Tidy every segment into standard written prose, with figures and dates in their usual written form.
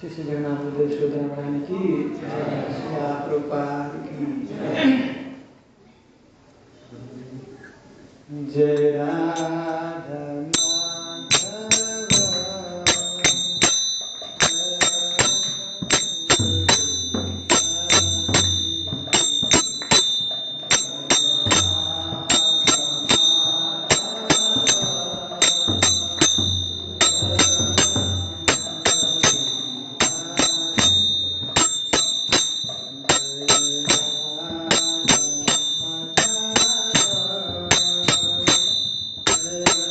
श्री श्री जगन्नाथ बलदेव सुभद्रा महारानी की श्री प्रभुपाद की जय राधा Yeah.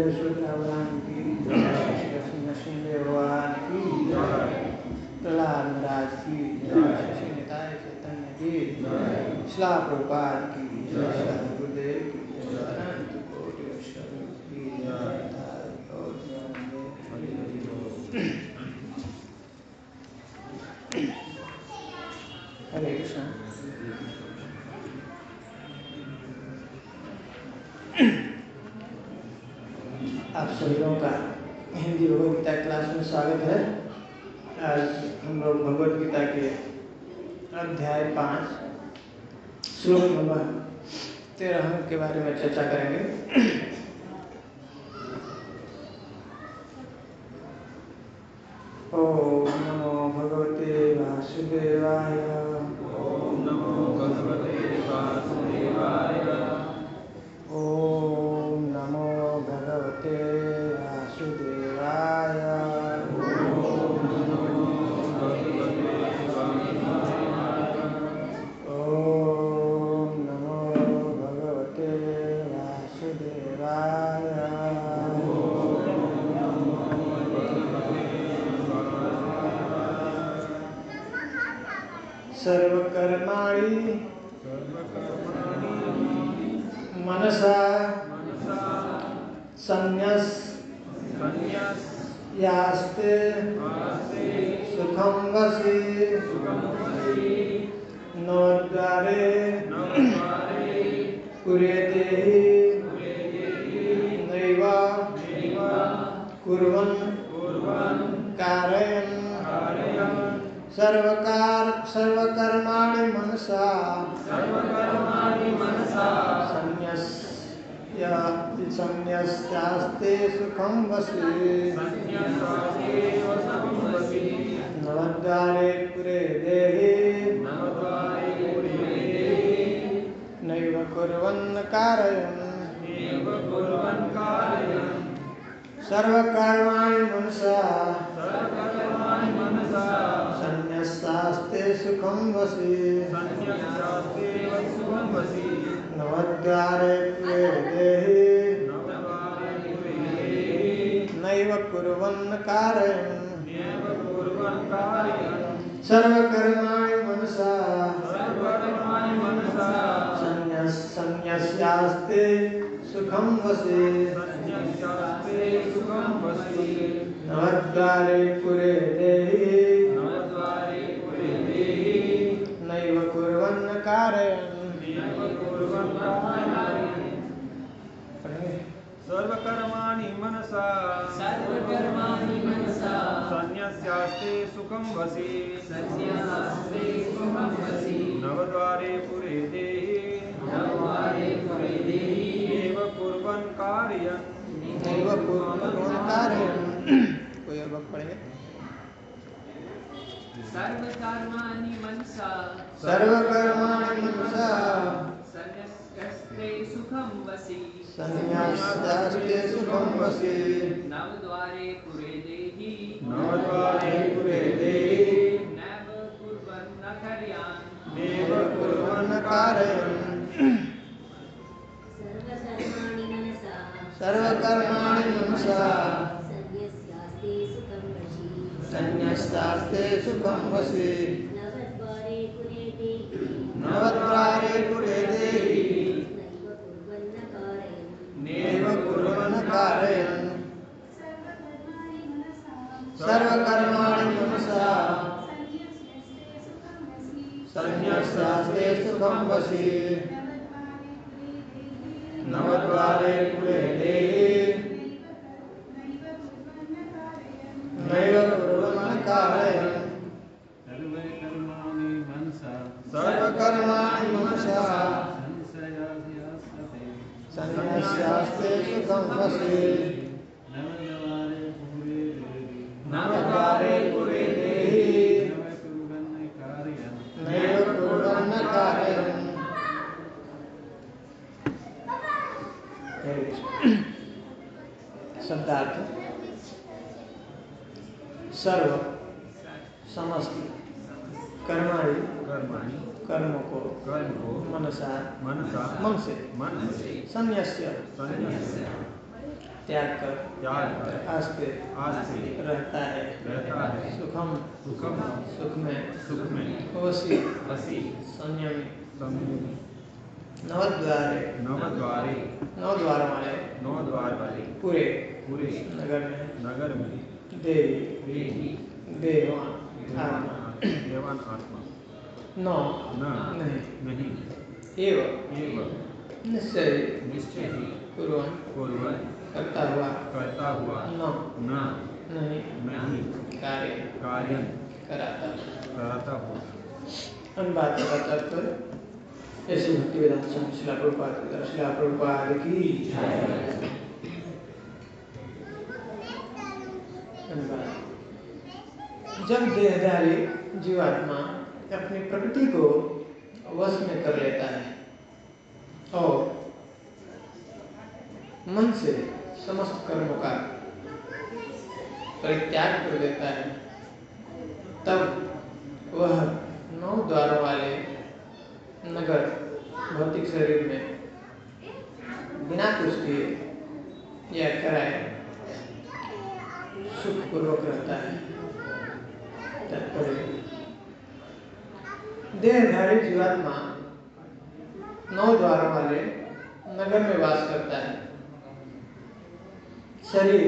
यशोदा भगवान की जय, नरसिंह भगवान की जय, प्रहलाद महाराज की जय, श्री निताय चैतन्य की जय, श्रील प्रभुपाद की जय, श्रील गुरुदेव की जय, अनंत कोटि वैष्णव की जय। हरे कृष्ण। आप सभी लोगों का हिंदी भगवद गीता क्लास में स्वागत है। आज हम लोग भगवद गीता के अध्याय 5 श्लोक नंबर 13 के बारे में चर्चा करेंगे। ओम नमो भगवते वासुदेवाय। ओम नमो भगवते वासुदेवाय। ओम नमो भगवते वासुदेवाय। ओम नमो भगवते वासुदेवाय। ओम नमो भगवते वासुदेवाय। सर्वकर्माणि मनसा संन्यस्यास्ते सुखं वसि नवद्वारे कुर्वते नैव कुर्वन् कारयन् सर्वकर्माणि मनसा संन्यस्यास्ते सुखं वसि नवद्वारे पुरे देहि नैव कुर्वन् कारयन् सर्वकर्माणि मनसा संन्यस्यास्ते सुखं वसि नवद्वारे पुरे देहि नैव कुर्वन् कारयन् सर्वकर्माणि मनसा संन्यस्यास्ते सुखं वसि नवद्वारे पुरे देहि नैव कुर्वन् कारयन् सर्वकर्माणि मनसा संन्यस्यास्ते सुखं वसि नवद्वारे पुरे देहि नैव कुर्वन् कार्यन् कोई और वक्त पढ़ेंगे। सर्वकर्माणि मनसा संन्यस्यास्ते सुखं वसि नवद्वारे पुरे देहि नैव कुर्वन् कारयन् सर्वकर्माणि मनसा संन्यस्यास्ते सुखं वसि नवद्वारे पुरे देहि नैव कुर्वन् कारयन् सर्वकर्माणि मनसा संन्यस्यास्ते सुखं वसि नवद्वारे पुरे देहि नैव कुर्वन् कारयन् सर्वकर्माणि मनसा संन्यस्यास्ते सुखं वसि नवद्वारे पुरे देहि नैव कुर्वन् कारयन्। शब्दार्थ सर्व समस्त कर्माणि कर्मों को मनसा मन से संन्यस्य त्याग कर आस्ते रहता है सुखम सुख में वसी संयमी नव द्वार वाले पूरे नगर में देवी देवान आत्मा नहीं एवं निश्चय ही पूर्वन करता हुआ नहीं कार्य कराता हुआ अनुवाद का तात्पर्य ऐसी भक्ति वेदांत स्वामी श्रील प्रभुपाद की अनुवाद। जब देहधारी जीवात्मा अपनी प्रकृति को वश में कर लेता है और मन से समस्त कर्मों का परित्याग कर देता है, तब वह 9 द्वारों वाले नगर भौतिक शरीर में बिना कुछ किए या कराए सुखपूर्वक रहता है। तात्पर्य देहधारी जीवात्मा 9 द्वारों वाले नगर में वास करता है। शरीर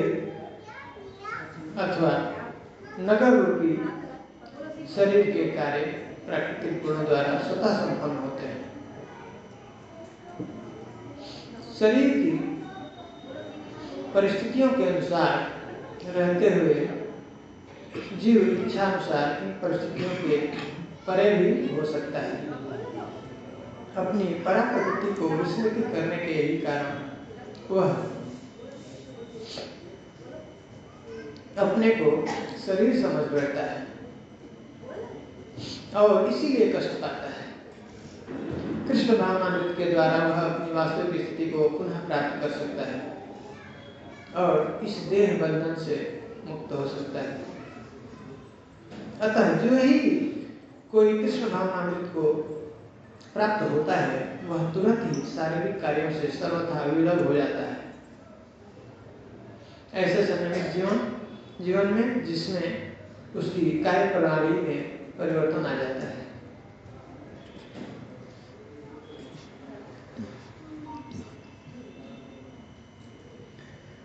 अथवा नगर रूपी शरीर के कार्य प्राकृतिक गुणों द्वारा स्वतः संपन्न होते हैं। शरीर की परिस्थितियों के अनुसार रहते हुए जीव इच्छानुसार इन परिस्थितियों के परे भी हो सकता है। अपनी परा प्रकृति को विस्मृत करने के यही कारण वह अपने को शरीर समझ बैठता है और इसीलिए कष्ट पाता है। कृष्ण भावनामृत के द्वारा वह अपनी वास्तविक स्थिति को पुनः प्राप्त कर सकता है और इस देह बंधन से मुक्त हो सकता है। अतः जो ही कोई कृष्ण भावनामृत को प्राप्त होता है, वह तुरंत ही शारीरिक कार्यों से सर्वथा विलग हो जाता है। ऐसे संयमित जीवन में जिसमें उसकी कार्य प्रणाली में परिवर्तन आ जाता है।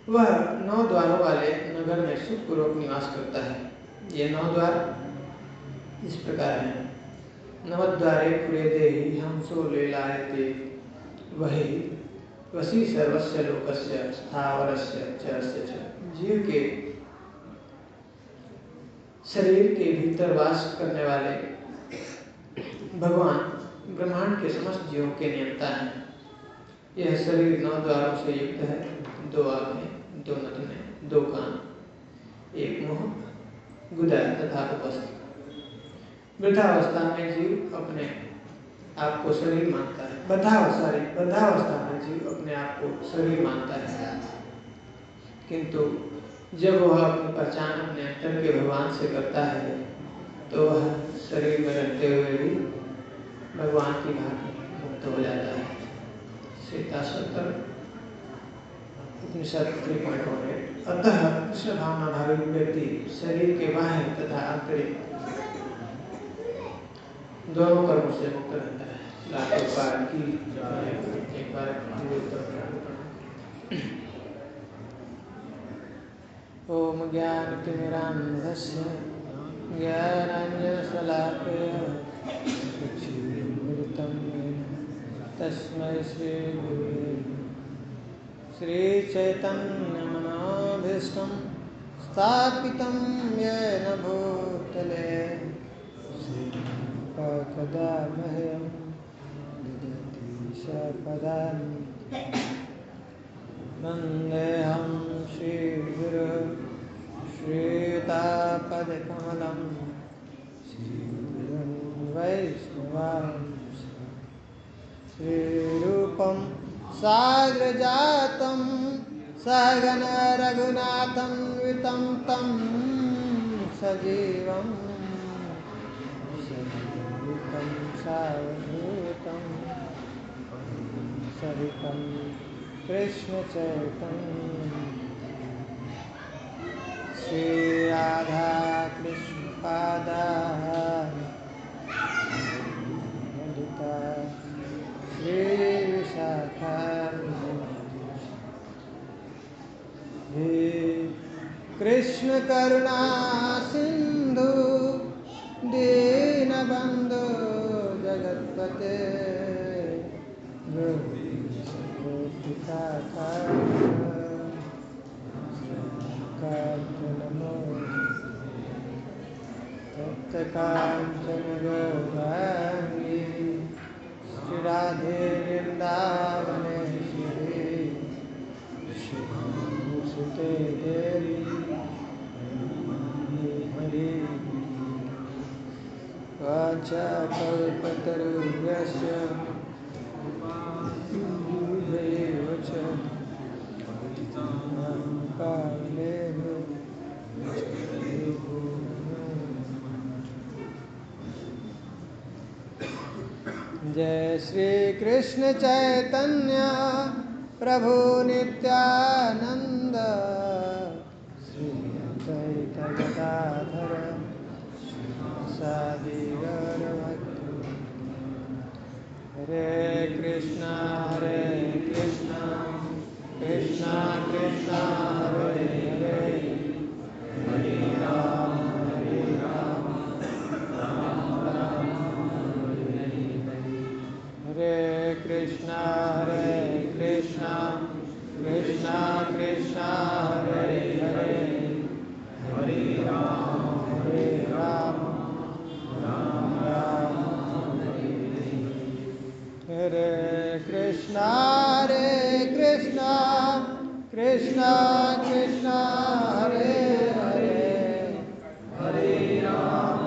वह 9 द्वारों वाले नगर में सुखपूर्वक निवास करता है। ये 9 द्वार इस प्रकार हैं। नवद्वारे पुरे देहि हमसो लेलायते वसी सर्वस्य लोकस्य स्थावरस्य चरस्य च। जीव के शरीर के भीतर वास करने वाले भगवान ब्रह्मांड के समस्त जीवों के नियंता हैं। यह शरीर 9 द्वारों से युक्त है। 2 आँखें, 2 नथुने, 2 कान, 1 मुंह, गुदा तथा उपस्थ। वृद्धावस्था में जीव अपने आप को शरीर मानता है। बद्धावस्था में जीव अपने आप को शरीर मानता है, किंतु जब वह अपनी पहचान अपने अंतर के भगवान से करता है, तो वह शरीर में रहते हुए भी भगवान की भांति मुक्त हो जाता है। सीता 70 उपनिषद 3.1। अतः कृष्ण भावना भावी व्यक्ति शरीर के बाह्य तथा आंतरिक दोनों कर्मों से मुक्त रहता है। लाखों बार की एक बार ओम ज्ञानतिमिरान्धस्य ज्ञानाञ्जनशलाकया चक्षुरुन्मिलितं येन तस्मै श्रीगुरुवे श्रीचैतन्यमनोभीष्टं स्थापितं येन भूतले कदा मह्यं ददति सपदानि वन्देऽहं श्रीगुरुः श्रीयुतापदकमलं श्रीगुरुं वैष्णवांश श्रीरूपं साग्रजातं सहगण रघुनाथं वितं तं सजीवम् सावधूतं सहितं कृष्ण चैतन्य हे कृष्ण करुणा सिंधु दीनबंधु जगतपते कांचन गौरांगी श्री राधे वृंदावनेश्वरी सुते देवी हरि वाचाकल्पतरुभ्यश्च कृपासिन्धुभ्यैव च कालेभ्यो जय श्री कृष्ण चैतन्य प्रभु नित्यानंद श्री अद्वैत गदाधर श्रीवासादि गौरभक्तवृंद हरे कृष्णा कृष्णा कृष्णा हरे हरे हरे राम हरे कृष्णा कृष्णा कृष्णा हरे हरे हरे राम राम राम हरे कृष्णा कृष्णा कृष्णा हरे हरे हरे राम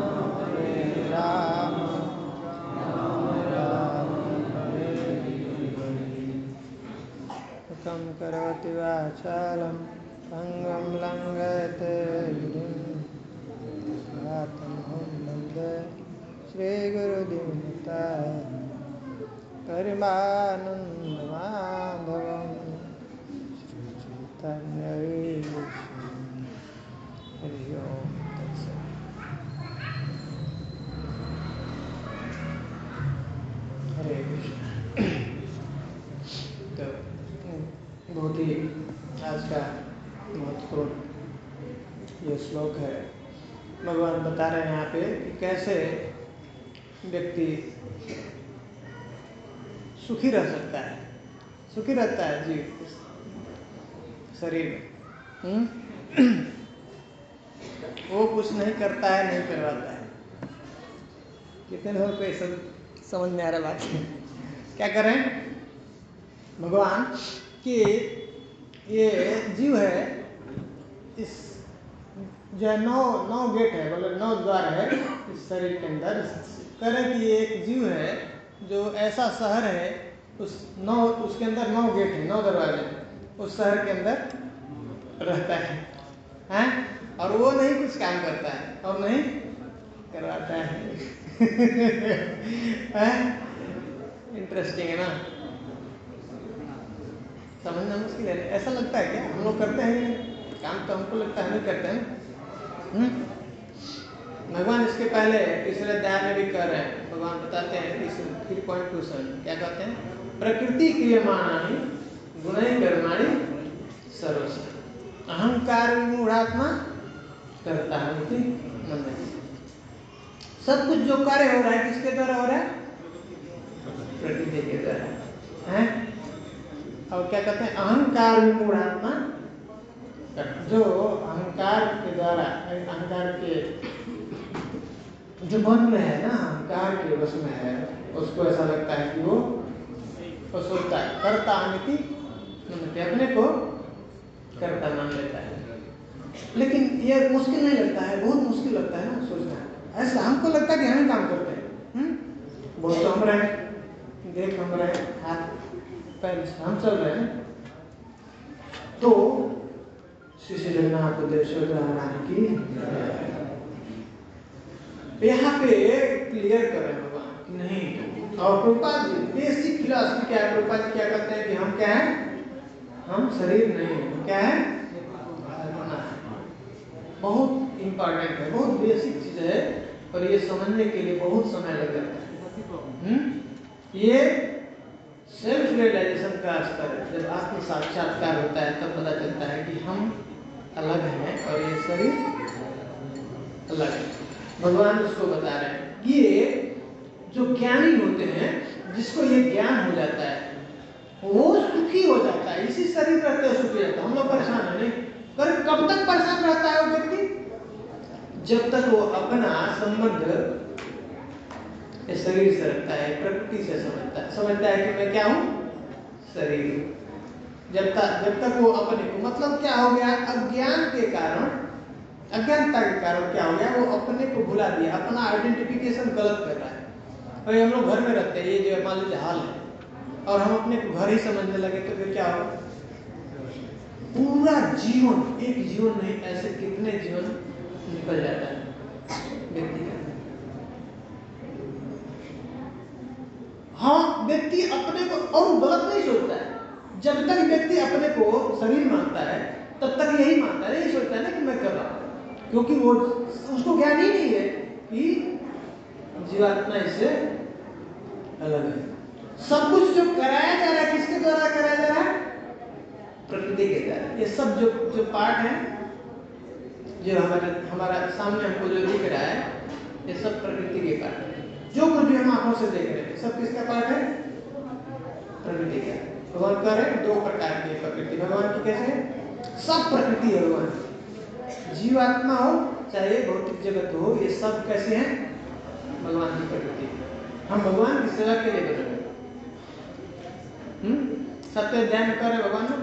कं करोति वाचालं अंगं लंघयते गिरिं वन्दे श्रीगुरुदीनताय परिमानन्दमाधवं श्रीचैतन्यईश्वरं हरि ओम तत्सत्। हरे कृष्ण। तो बहुत ही आज का महत्वपूर्ण ये श्लोक है। भगवान बता रहे हैं यहाँ पे कि कैसे व्यक्ति सुखी रह सकता है, सुखी रहता है जीव शरीर में। वो कुछ नहीं करता है, नहीं करवाता है। कितने लोगों को ये सब समझ में आ रहा बात है? क्या करें भगवान कि ये जीव है, इस जो 9 गेट है, मतलब 9 द्वार है इस शरीर के अंदर। कह रहे कि ये एक जीव है जो ऐसा शहर है, उसके अंदर 9 गेट है, 9 दरवाजे, उस शहर के अंदर रहता है, हैं? और वो नहीं कुछ काम करता है और नहीं करवाता है। इंटरेस्टिंग है ना? समझना मुश्किल है। ऐसा लगता है क्या हम लोग करते हैं काम? तो हमको लगता है नहीं करते हैं। भगवान इसके पहले तीसरे अध्याय में भी कह रहे हैं। भगवान बताते हैं 3.27 क्या कहते हैं? प्रकृति क्रियमाणानि गुणैः कर्माणि सर्वशः अहंकार विमूढ़ात्मा करता है। सब कुछ जो कार्य हो रहा है किसके द्वारा हो रहा है? प्रकृति के द्वारा है। और क्या कहते हैं? अहंकार विमूढ़ात्मा, जो अहंकार के द्वारा, अहंकार के जो मन में है ना, अहंकार के वश में है, उसको ऐसा लगता है कि वो सोचता है करता अनिति, अपने को करता मान लेता है। लेकिन ये मुश्किल नहीं लगता है, बहुत मुश्किल लगता है ना सोचना। ऐसा हमको लगता है कि हम ही काम करते हैं। बहुत तो हम रहे, देख हम रहे, हाथ पैर हम चल रहे हैं। तो श्री जगन्नाथ देव महाराज की यहाँ पे क्लियर कर रहे हैं भगवान कि नहीं। और प्रभुपाद जी बेसिक फिलॉसफी क्या है? प्रभुपाद जी क्या कहते हैं कि हम क्या है? हम शरीर नहीं है, क्या है? बहुत इंपॉर्टेंट है, बहुत बेसिक चीज है, और ये समझने के लिए बहुत समय लग जाता है। ये सेल्फ रियलाइजेशन का स्तर है। जब आत्म साक्षात्कार होता है तब पता चलता है कि हम अलग है और ये शरीर अलग है। भगवान उसको बता रहे हैं। ये जो ज्ञानी होते हैं, जिसको ये ज्ञान हो जाता है, वो सुखी हो जाता है। इसी शरीर रहते सुखी रहता है। हम लोग परेशान है नहीं, पर कब तक परेशान रहता है वो व्यक्ति? जब तक वो अपना संबंध इस शरीर से रखता है, प्रकृति से समझता है कि मैं क्या हूँ, शरीर हूँ। जब तक वो अपने को, मतलब क्या हो गया, अज्ञान के कारण, अज्ञानता के कारण क्या हो गया, वो अपने को भुला दिया, अपना आइडेंटिफिकेशन गलत कर रहा है। और हम लोग घर में रहते हैं, ये जो मान लीजिए हाल है, और हम अपने को घर ही समझने लगे तो फिर क्या होगा? पूरा जीवन, एक जीवन नहीं, ऐसे कितने जीवन निकल जाता है व्यक्ति का। हाँ, व्यक्ति अपने को और गलत नहीं सोचता है। जब तक व्यक्ति अपने को शरीर मानता है तब तक यही मानता है, यही सोचता है ना कि मैं कर रहा हूं, क्योंकि वो उसको ज्ञान ही नहीं है कि जीवात्मा इससे अलग है। सब कुछ जो कराया जा रहा है, किसके द्वारा कराया जा रहा है? प्रकृति के द्वारा। ये सब जो पार्ट है, जो हमारा सामने हमको जो दिख रहा है, ये सब प्रकृति के पार्ट है। जो कुछ भी हम आंखों से देख रहे हैं, सब किसका पार्ट है? प्रकृति का। भगवान कह रहे हैं 2 प्रकार की प्रकृति भगवान की। कैसे? सब प्रकृति है भगवान। जीवात्मा हो चाहे भौतिक जगत हो, ये सब कैसे हैं? भगवान की प्रकृति। हम भगवान की सेवा के लिए बने सत्य ध्यान कर रहे भगवान ना,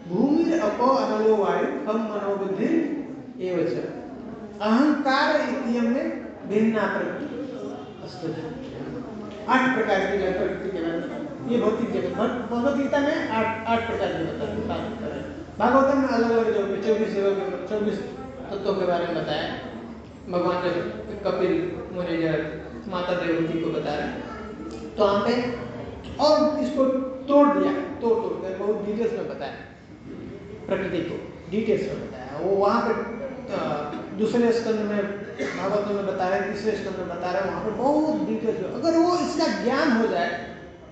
भूमि अपो अनलो वायु हम मनोबुद्धि एवं अहंकार इत्यम में भिन्ना प्रकृति। 8 प्रकार की प्रकृति के बारे में ये भौतिक जगत, भगवद गीता में 8 प्रकार की बताते हैं। भागवतम में अलग अलग जो 24 तत्वों के बारे में बताया भगवान ने। कपिल मुनि जो माता देवती को बता रहे, तो यहाँ पे और इसको तोड़ दिया, तोड़ कर बहुत डिटेल्स में बताया, प्रकृति को डिटेल्स में बताया। वो वहाँ पे दूसरे स्कंद में भागवत में बता रहे, तीसरे स्कंद में बता रहे, वहाँ पे बहुत डिटेल्स। अगर वो इसका ज्ञान हो जाए,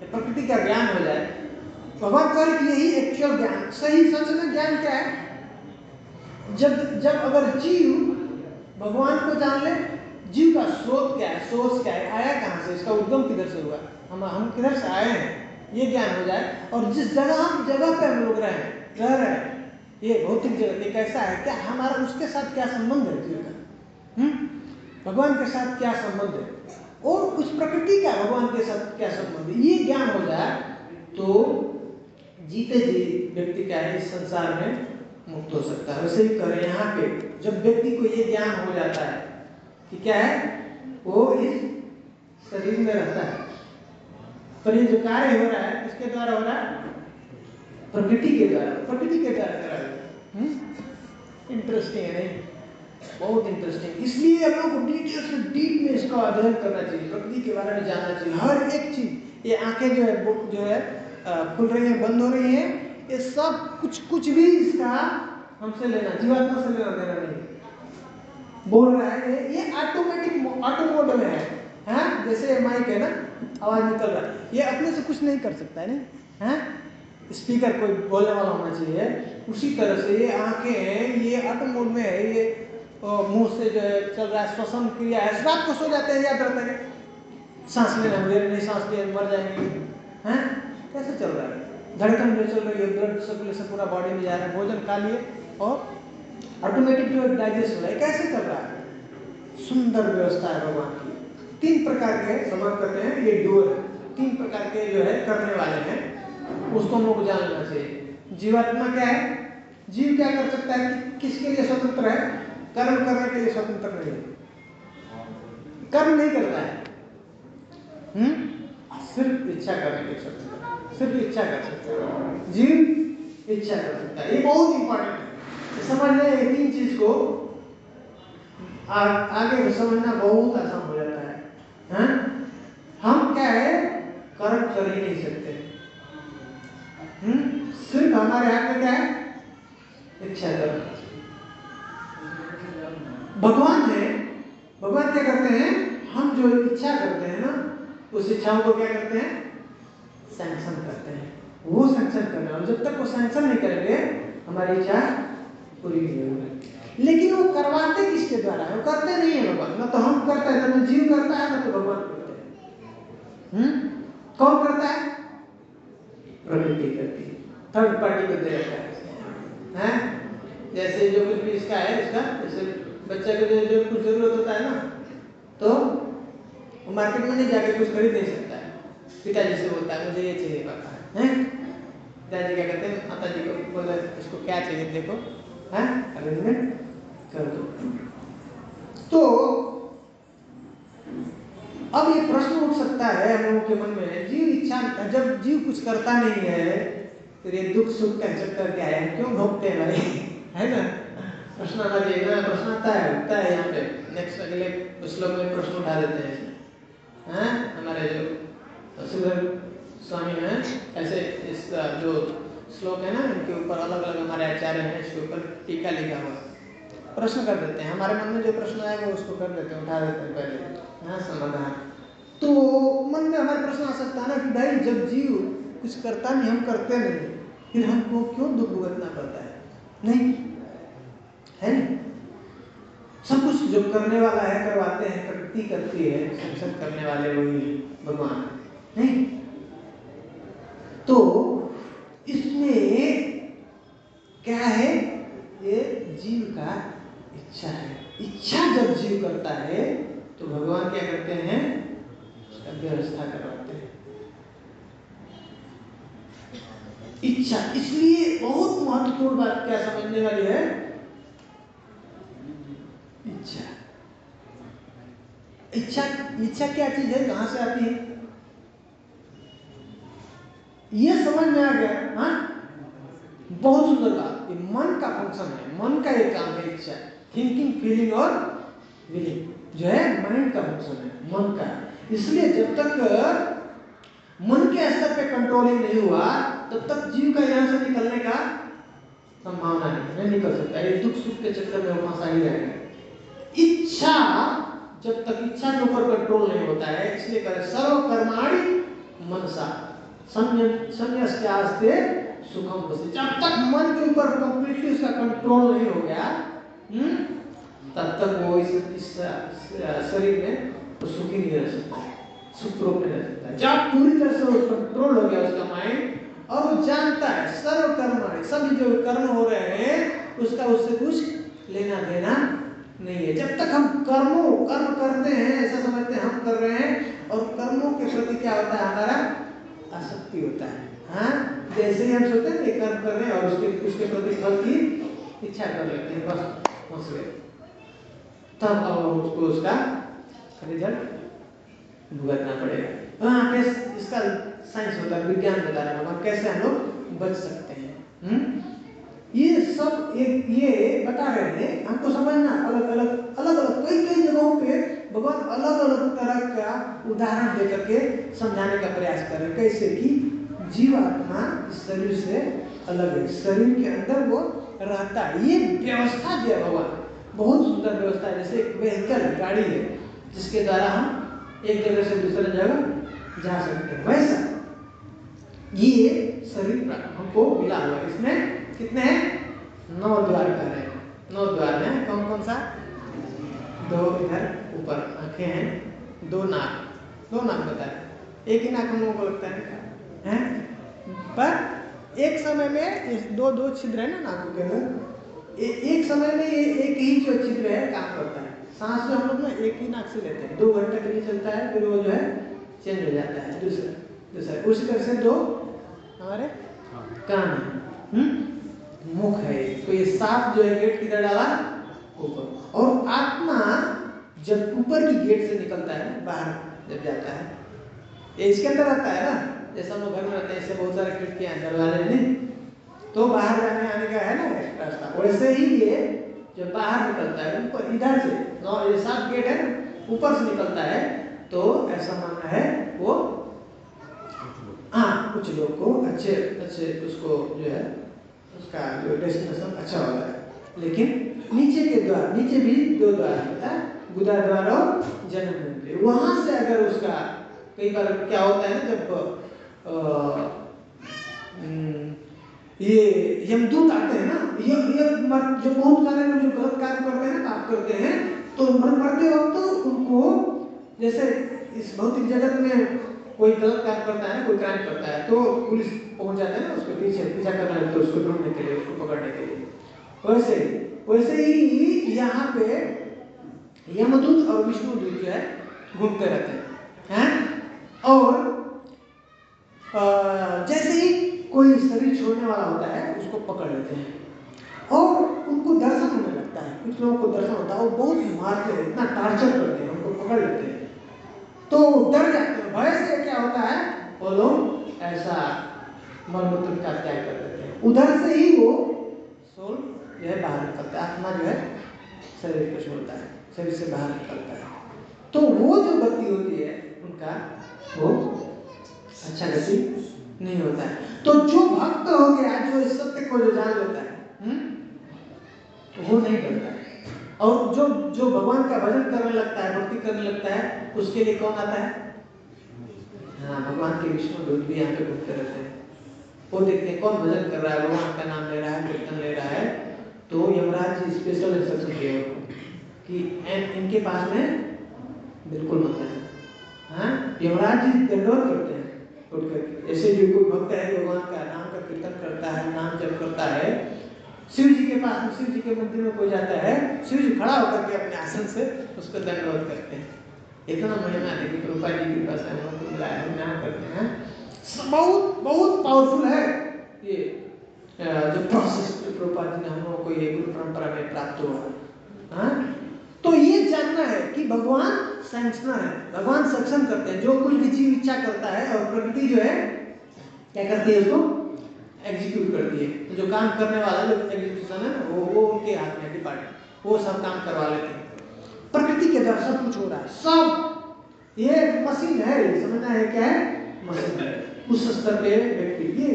प्रकृति का ज्ञान हो जाए, भगवान कह रहे कि यही एक्चुअल ज्ञान, सही सच में ज्ञान क्या है? जब अगर जीव भगवान को जान ले, जीव का स्रोत क्या है, सोर्स क्या है, आया कहाँ से, इसका उद्गम किधर से हुआ, हम किधर से आए हैं, ये ज्ञान हो जाए। और जिस जगह पे हम लोग रह रहे हैं, ये भौतिक जगत ये कैसा है, क्या हमारा उसके साथ क्या संबंध है जीव का, भगवान के साथ क्या संबंध है, और उस प्रकृति का भगवान के साथ क्या संबंध है, ये ज्ञान हो जाए तो जीते जी व्यक्ति क्या है, इस संसार में मुक्त हो सकता है। वैसे ही करें यहाँ पे, जब व्यक्ति को ये ज्ञान हो जाता है कि क्या है, वो इस शरीर में रहता है, पर ये जो कार्य हो रहा है किसके द्वारा हो रहा है? प्रकृति के द्वारा, प्रकृति के द्वारा करा रहा है। इंटरेस्टिंग है नहीं? बहुत इंटरेस्टिंग। इसलिए हम लोग को डिटेल से डीप में इसका अध्ययन करना चाहिए, प्रकृति के बारे में जानना चाहिए, हर एक चीज। ये आंखें जो है खुल रही हैं, बंद हो रही हैं, ये सब कुछ भी इसका हमसे लेना, जीवात्मा से लेना देना नहीं। बोल रहा है ये ऑटोमेटिक ऑटो मोड में है, हाँ? जैसे माइक है ना, आवाज निकल रहा है, ये अपने से कुछ नहीं कर सकता है, नहीं? हाँ? स्पीकर कोई बोलने वाला होना चाहिए। उसी तरह से ये आंखें हैं, ये ऑटो मोड में है, ये मुंह से जो है चल रहा है, श्वसन क्रिया है। रात को सो जाते हैं, याद रहता है, सांस लेना मुझे नहीं, सांस लिए मर जाएंगे, हैं? कैसे चल रहा है? धड़कन जो चल रही है, ब्लड सर्कुलेशन पूरा बॉडी में जा रहा है, भोजन खा लिए और ऑटोमेटिक जो डाइजेस्ट हो रहा है, कैसे चल रहा है? सुंदर व्यवस्था है भगवान की। 3 प्रकार के समझ करते हैं, ये डोर 3 प्रकार के जो है करने वाले हैं, उसको हम लोग को जान लेना चाहिए। जीवात्मा क्या है? जीव क्या कर सकता है, किसके लिए स्वतंत्र है? कर्म करने के लिए स्वतंत्र नहीं है, कर्म नहीं करता है, सिर्फ इच्छा करने के लिए स्वतंत्र, सिर्फ इच्छा कर सकता है, जीव इच्छा कर सकता है। ये बहुत इंपॉर्टेंट है, समझ लें ये 3 चीज को, आगे समझना बहुत आसान हो जाता है, हैं? हम क्या है, कर्म कर ही नहीं सकते, सिर्फ हमारे हाथ में क्या है, इच्छा करना। भगवान है, भगवान क्या करते हैं, हम जो इच्छा करते हैं ना, उस इच्छाओं को क्या करते हैं, सैंक्शन करते हैं। वो सैंक्शन करना, और जब तक वो सैंक्शन नहीं करेंगे हमारी इच्छा पूरी नहीं होगी। लेकिन वो करवाते किसके द्वारा है? वो करते नहीं है भगवान, ना तो हम करते हैं, ना जीव करता है, ना तो भगवान करते हैं। कौन करता है? प्रकृति करती है, थर्ड पार्टी को दे रखा है। जैसे जो कुछ भी इसका है, इसका जैसे बच्चा को जो कुछ जरूरत होता है ना, तो वो मार्केट में नहीं जाके कुछ खरीद नहीं सकता है। पिताजी से बोलता है मुझे ये चाहिए पापा, हैं? पिताजी क्या कहते हैं, माता जी को बोला इसको क्या चाहिए देखो, हैं? अरेंजमेंट कर दो। तो अब ये प्रश्न उठ सकता है हम लोगों के मन में, जीव इच्छा, जब जीव कुछ करता नहीं है तो ये दुख सुख का चक्कर क्या है, क्यों भोगते हैं भाई? है ना, प्रश्न आना चाहिए ना, प्रश्न आता है, उठता है यहाँ पे। नेक्स्ट अगले श्लोक में प्रश्न उठा देते हैं इसमें, हैं? हमारे जो सुधर स्वामी हैं, ऐसे इस जो श्लोक है ना, इनके ऊपर अलग अलग हमारे आचार्य हैं, इसके ऊपर टीका लिखा हुआ, प्रश्न कर देते हैं। हमारे मन में जो प्रश्न आएगा उसको कर देते हैं, उठा देते हैं पहले, हाँ, समाधान। तो मन में हमारे प्रश्न आ सकता है ना कि भाई जब जीव कुछ करता नहीं, हम करते नहीं, फिर हमको क्यों दुख भुगतना पड़ता है? नहीं है नहीं? सब कुछ जो करने वाला है करवाते हैं, प्रकृति करती है, संसद करने वाले वही भगवान, नहीं? तो इसमें क्या है? ये जीव का इच्छा है। इच्छा जब जीव करता है तो भगवान क्या करते हैं? उसका व्यवस्था करवाते हैं। इच्छा, इसलिए बहुत महत्वपूर्ण बात क्या समझने वाली है? इच्छा। इच्छा, इच्छा क्या चीज है, कहां से आती है? ये समझ में आ गया? हाँ, बहुत सुंदर बात। ये मन का फंक्शन है, मन का एक काम है इच्छा। थिंकिंग, फीलिंग और विलिंग जो है माइंड का फंक्शन है, मन का। इसलिए जब तक मन के स्तर पे कंट्रोलिंग नहीं हुआ तब तक जीव का यहाँ से निकलने का संभावना नहीं निकल सकता। ये दुख सुख के चक्कर में वो फंसा ही रहेगा। इच्छा, जब तक इच्छा के ऊपर कंट्रोल नहीं होता है, इसलिए करें सर्व कर्माणि मनसा संन्यस्यास्ते सुखम बसी। जब तक मन के ऊपर कंप्लीटली उसका कंट्रोल नहीं हो गया, तब तक वो इस शरीर में तो सुखी नहीं रह सकता, सुख रूप नहीं रह सकता। जब पूरी तरह से वो कंट्रोल हो गया उसका माइंड, और वो जानता है सर्व कर्म, सभी जो कर्म हो रहे हैं उसका उससे कुछ लेना देना नहीं है। जब तक हम कर्म करते हैं, ऐसा समझते हैं हम कर रहे हैं, और कर्मों के प्रति क्या होता है? हमारा आसक्ति होता है। हाँ, जैसे ही हम सोचते हैं कर्म कर रहे हैं और उसके प्रति फल की इच्छा कर लेते हैं, बस पहुंच गए। तब अब उसको उसका रिजल्ट भुगतना पड़ेगा। वहाँ पे इसका साइंस होता है, विज्ञान बता रहा है कैसे हम लोग बच सकते हैं। ये सब एक ये बता रहे हैं हमको समझना। अलग अलग कई जगहों पे भगवान अलग अलग तरह का उदाहरण देकर के समझाने का प्रयास कर रहे हैं। कैसे कि जीवात्मा इस शरीर से अलग है, शरीर के अंदर वो रहता है। ये व्यवस्था दिया भगवान, बहुत सुंदर व्यवस्था है। जैसे एक व्हीकल, गाड़ी है, जिसके द्वारा हम एक जगह से दूसरे जगह जा सकते हैं, वैसा ये शरीर हमको मिला हुआ है। इसमें कितने हैं? 9 द्वार कर रहे हैं। 9 द्वार हैं। कौन कौन सा? 2 इधर ऊपर आंखें हैं, 2 नाक बताए। एक ही नाक हम लोगों को लगता है, पर एक समय में 2 छिद्र है ना नाकों के अंदर। एक समय में ये एक ही जो छिद्र है काम करता है। सांस जो हम लोग ना एक ही नाक से लेते हैं, 2 घंटे के लिए चलता है, फिर वो जो है चेंज हो जाता है दूसरा। उसी तरह से 2 हमारे कान है, मुख है। तो ये 7 जो है गेट किधर डाला? ऊपर। और आत्मा जब ऊपर की गेट से निकलता है, बाहर जब जाता है, ये इसके अंदर रहता है ना। जैसे हम लोग घर में रहते हैं, इससे बहुत सारे खिड़कियां दरवाजे नहीं, तो बाहर जाने आने का है ना रास्ता। वैसे ही ये जब बाहर निकलता है ऊपर, इधर से 7 गेट है ना, ऊपर से निकलता है। तो ऐसा मानना है वो, हाँ, कुछ लोग को अच्छे उसको जो है उसका जो डेस्टिनेशन अच्छा होता है। लेकिन नीचे के द्वार, नीचे भी 2 द्वार होता है, गुदा द्वार और जन्म द्वार। वहां से अगर उसका कई बार क्या होता है ना, जब ये यमदूत आते हैं ना, ये जो बहुत सारे लोग जो गलत काम करते हैं, पाप करते हैं, तो मरते वक्त उनको, जैसे इस भौतिक जगत में कोई गलत काम करता है, कोई क्राइम करता है, तो पुलिस पहुंच जाते हैं ना, उसके पीछा करने लगते हैं, उसको ढूंढने के लिए, उसको पकड़ने के लिए। वैसे ही यहाँ पे यमदूत और विष्णुदूत जो है घूमते रहते हैं, और जैसे ही कोई शरीर छोड़ने वाला होता है उसको पकड़ लेते हैं और उनको दर्शन होने लगता है। कुछ लोगों को दर्शन होता है, वो बहुत मारते हैं, इतना टार्चर करते हैं, उनको पकड़ लेते हैं, तो डर जाते हैं। भय से क्या होता है, वो लोग ऐसा मलमूत्र का त्याग कर देते हैं। उधर से ही वो सोल जो है बाहर निकलता है, आत्मा जो है शरीर को छोड़ता है, शरीर से बाहर निकलता है। तो वो जो गति होती है उनका, वो अच्छा गति नहीं होता है। तो जो भक्त हो गया, जो इस सत्य को जो जान लेता है, वो नहीं करता है। और जो भगवान का भजन करने लगता है, भक्ति करने लगता है, उसके लिए कौन आता है? हाँ, भगवान के विष्णु दूत भी यहाँ पे घूमते रहते हैं। वो देखते हैं कौन भजन कर रहा है, भगवान का नाम ले रहा है, कीर्तन ले रहा है, तो यमराज जी स्पेशल इंस्ट्रक्शन दिए उनको कि इनके पास में बिल्कुल मत है। हाँ, यमराज जी दंडवत करते हैं उठ करके। ऐसे जो कोई भक्त है, भगवान का नाम का कीर्तन करता है, नाम जप करता है, शिव जी के पास में, शिव जी के मंदिर में कोई जाता है, शिव जी खड़ा होकर के अपने आसन से उसको दंडवत करते हैं। इतना महिमा है कि प्रभुपाद जी के पास हम लोग मिला है, नाम करते हैं। बहुत बहुत पावरफुल है ये जो प्रोसेस जो प्रभुपाद जी ने हम लोगों को ये गुरु परंपरा में प्राप्त हुआ। हाँ, तो ये जानना है कि भगवान सैंक्शनर है, भगवान सक्षम करते हैं। जो कुछ भी जीव इच्छा करता है और प्रकृति जो है क्या करती है, उसको एग्जीक्यूट करती है। तो जो काम करने वाला जो एग्जीक्यूशन है वो उनके हाथ में डिपार्टमेंट, वो सब काम करवा लेते हैं। प्रकृति के द्वारा सब कुछ हो रहा है, सब ये मशीन है, समझना है क्या है, मशीन है। उस स्तर पे व्यक्ति, ये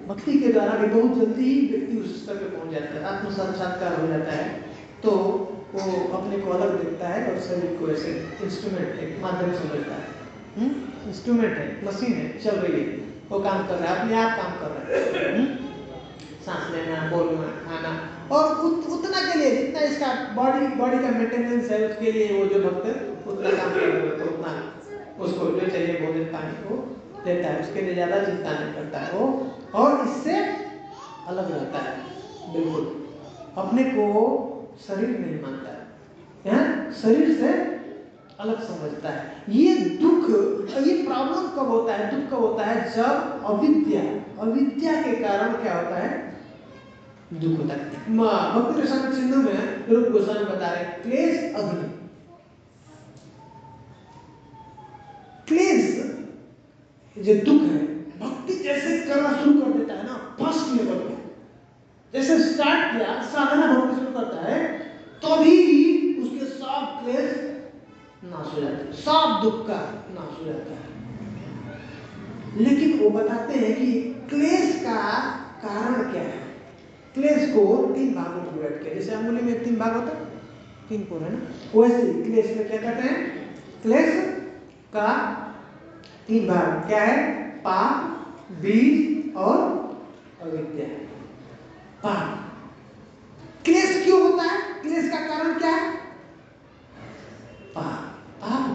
भक्ति के द्वारा भी बहुत जल्दी व्यक्ति उस स्तर पे पहुंच जाता है, आत्म साक्षात्कार हो जाता है। तो वो अपने को अलग देखता है और शरीर को ऐसे इंस्ट्रूमेंट, एक माध्यम समझता है। इंस्ट्रूमेंट है, मशीन है, चल रही है, वो काम कर रहा है, अपने आप काम कर रहा है। सांस लेना, बोलना, खाना, और उतना के लिए जितना इसका बॉडी का मेंटेनेंस है, उसके लिए वो जो भक्त उतना काम कर रहा है, उतना उसको जो चाहिए भोजन पानी को देता है, उसके लिए ज्यादा चिंता नहीं करता है वो, और इससे अलग रहता है, बिल्कुल अपने को शरीर नहीं मानता है, शरीर से अलग समझता है। ये दुख, ये प्रॉब्लम कब होता है, दुख कब होता है, जब अविद्या के कारण क्या होता है, दुख होता है। भक्ति रसायन सिंधु में रूप गोस्वामी बता रहे, क्लेश अग्नि, क्लेश जो दुख है, भक्ति जैसे करना शुरू कर देता है ना, फर्स्ट लेवल पे जैसे स्टार्ट किया, साधना भक्ति शुरू करता है, तभी उसके सब क्लेश नाश हो जाते हैं, सब दुख का नाश हो जाता है। लेकिन वो बताते हैं कि क्लेश का कारण क्या है। क्लेश को 3 भागों में डिवाइड किया, जैसे अंगुली में 3 भाग होता है, 3 कोण है ना, वैसे ही क्लेश में क्या कहते हैं, क्लेश का 3 भाग क्या है, पाप, बीज और अविद्या। पाप, क्लेश क्यों होता है, क्लेश का कारण क्या है, पाप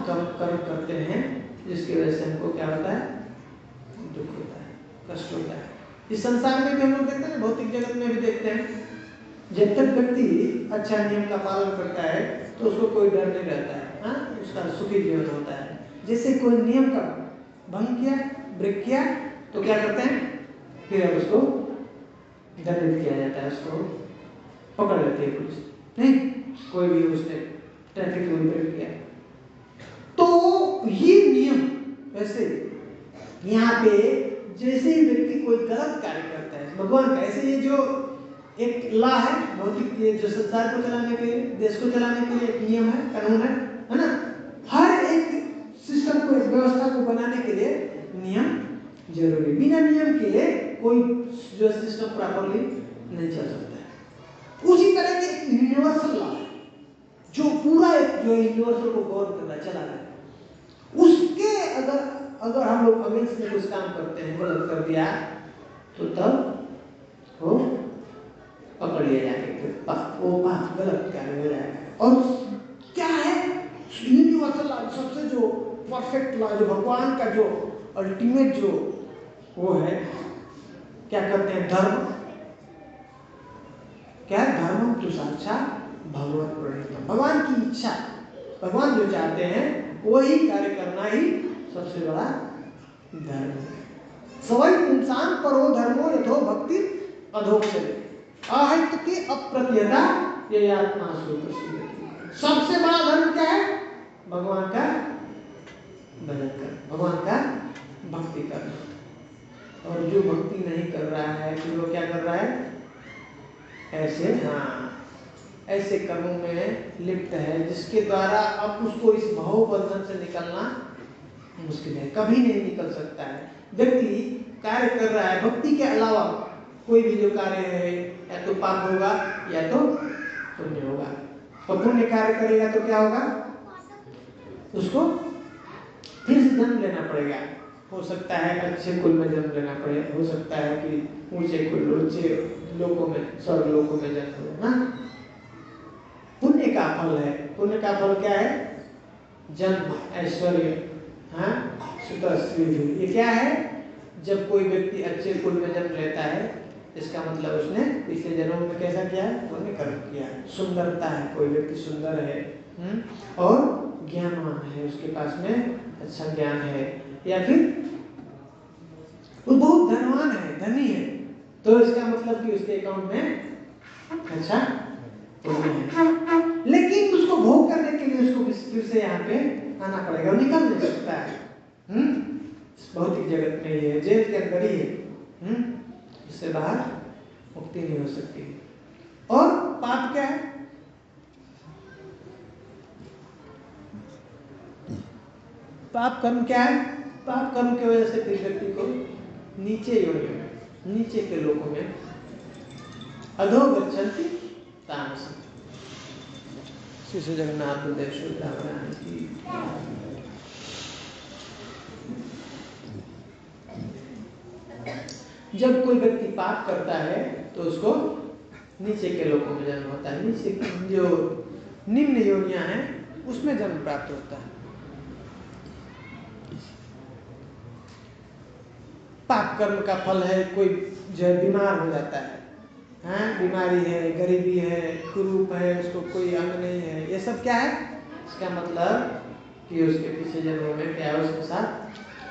कर्म करते हैं, जिसकी वजह से हमको क्या होता है, दुख होता है, कष्ट होता है। इस संसार में भी हम लोग देखते हैं, भौतिक जगत में भी देखते हैं, जब तक व्यक्ति अच्छा नियम का पालन करता है तो उसको कोई डर नहीं रहता है, हाँ, उसका सुखी जीवन होता है। जैसे कोई नियम का भंग किया, ब्रेक किया, तो क्या करते हैं, फिर अब उसको दंडित किया जाता है, उसको पकड़ लेती है पुलिस, नहीं कोई भी उसने ट्रैफिक रूल ब्रेक किया। तो ये नियम, वैसे यहाँ पे जैसे ही व्यक्ति कोई गलत कार्य करता है भगवान का, ऐसे ये जो एक लॉ है भौतिक, ये जो संसार को चलाने के लिए, देश को चलाने के लिए एक नियम है, कानून है ना, हर एक सिस्टम को, एक व्यवस्था को बनाने के लिए नियम जरूरी, बिना नियम के कोई जो सिस्टम प्रॉपर्ली नहीं चल सकता है। उसी तरह के एक यूनिवर्सल लॉ है जो पूरा एक जो यूनिवर्सल को गवर्न कर रहा है, चला रहा है, उसके अगर हम लोग अगेंस्ट में कुछ काम करते हैं, गलत कर दिया, तो तब वो पकड़ लिया जाएगा, वो पाप गलत कार्य हो जाएगा। और क्या है यूनिवर्सल लॉ, सबसे जो परफेक्ट लॉ, जो भगवान का जो अल्टीमेट जो वो है, क्या कहते हैं, धर्म। क्या धर्म तो साक्षात भगवत प्रणीत, भगवान की इच्छा, भगवान जो चाहते हैं वही कार्य करना ही सबसे बड़ा धर्म है। सवै इंसान परो धर्मो यथो भक्ति अधोक्षते आहित की अप्रत्यता ये आत्मा स्वतः। सबसे बड़ा धर्म क्या है? भगवान का भजन करना, भगवान का भक्ति करना। और जो भक्ति नहीं कर रहा है फिर वो क्या कर रहा है? ऐसे ऐसे कर्मों में लिप्त है जिसके द्वारा अब उसको इस भव बंधन से निकलना मुश्किल है, कभी नहीं निकल सकता है। व्यक्ति कार्य कर रहा है, भक्ति के अलावा कोई भी जो कार्य है या तो पाप होगा या तो पुण्य होगा। और पुण्य कार्य करेगा तो क्या होगा? उसको फिर से जन्म लेना पड़ेगा। हो सकता है अच्छे कुल में जन्म लेना पड़े, हो सकता है कि ऊंचे कुल, ऊंचे लोकों में, स्वर्ग लोकों में जन्म लेना। पुण्य का फल है। पुण्य का फल क्या है? जन्म, ऐश्वर्य, सुख, श्री। ये क्या है? जब कोई व्यक्ति अच्छे कुल में जन्म लेता है, इसका मतलब उसने पिछले जन्म में कैसा किया है? पुण्य कर्म किया। सुंदरता है, कोई व्यक्ति सुंदर है और ज्ञानवान है, उसके पास में अच्छा ज्ञान है, या फिर वो बहुत धनवान है, धनी है, तो इसका मतलब कि उसके अकाउंट में अच्छा पुण्य है। लेकिन उसको भोग करने के लिए उसको फिर से यहाँ पे आना पड़ेगा, निकल नहीं सकता है। भौतिक जगत में ही है, जेल के अंदर ही है, इससे बाहर मुक्ति नहीं हो सकती। और पाप क्या है? पाप कर्म क्या है? पाप कर्म की वजह से फिर व्यक्ति को नीचे योनि में, नीचे के लोकों में अधो गच्छन्ति तामसम्। श्री जगन्नाथ देव शुद्धावरण की। जब कोई व्यक्ति पाप करता है तो उसको नीचे के लोकों में जन्म होता है, नीचे जो निम्न योनियां हैं उसमें जन्म प्राप्त होता है। पाप कर्म का फल है, कोई जो है बीमार हो जाता है, बीमारी है, गरीबी है, कुरूप है, उसको कोई अंग नहीं है, ये सब क्या है? इसका मतलब कि उसके पीछे जन्मों में क्या है, उसके साथ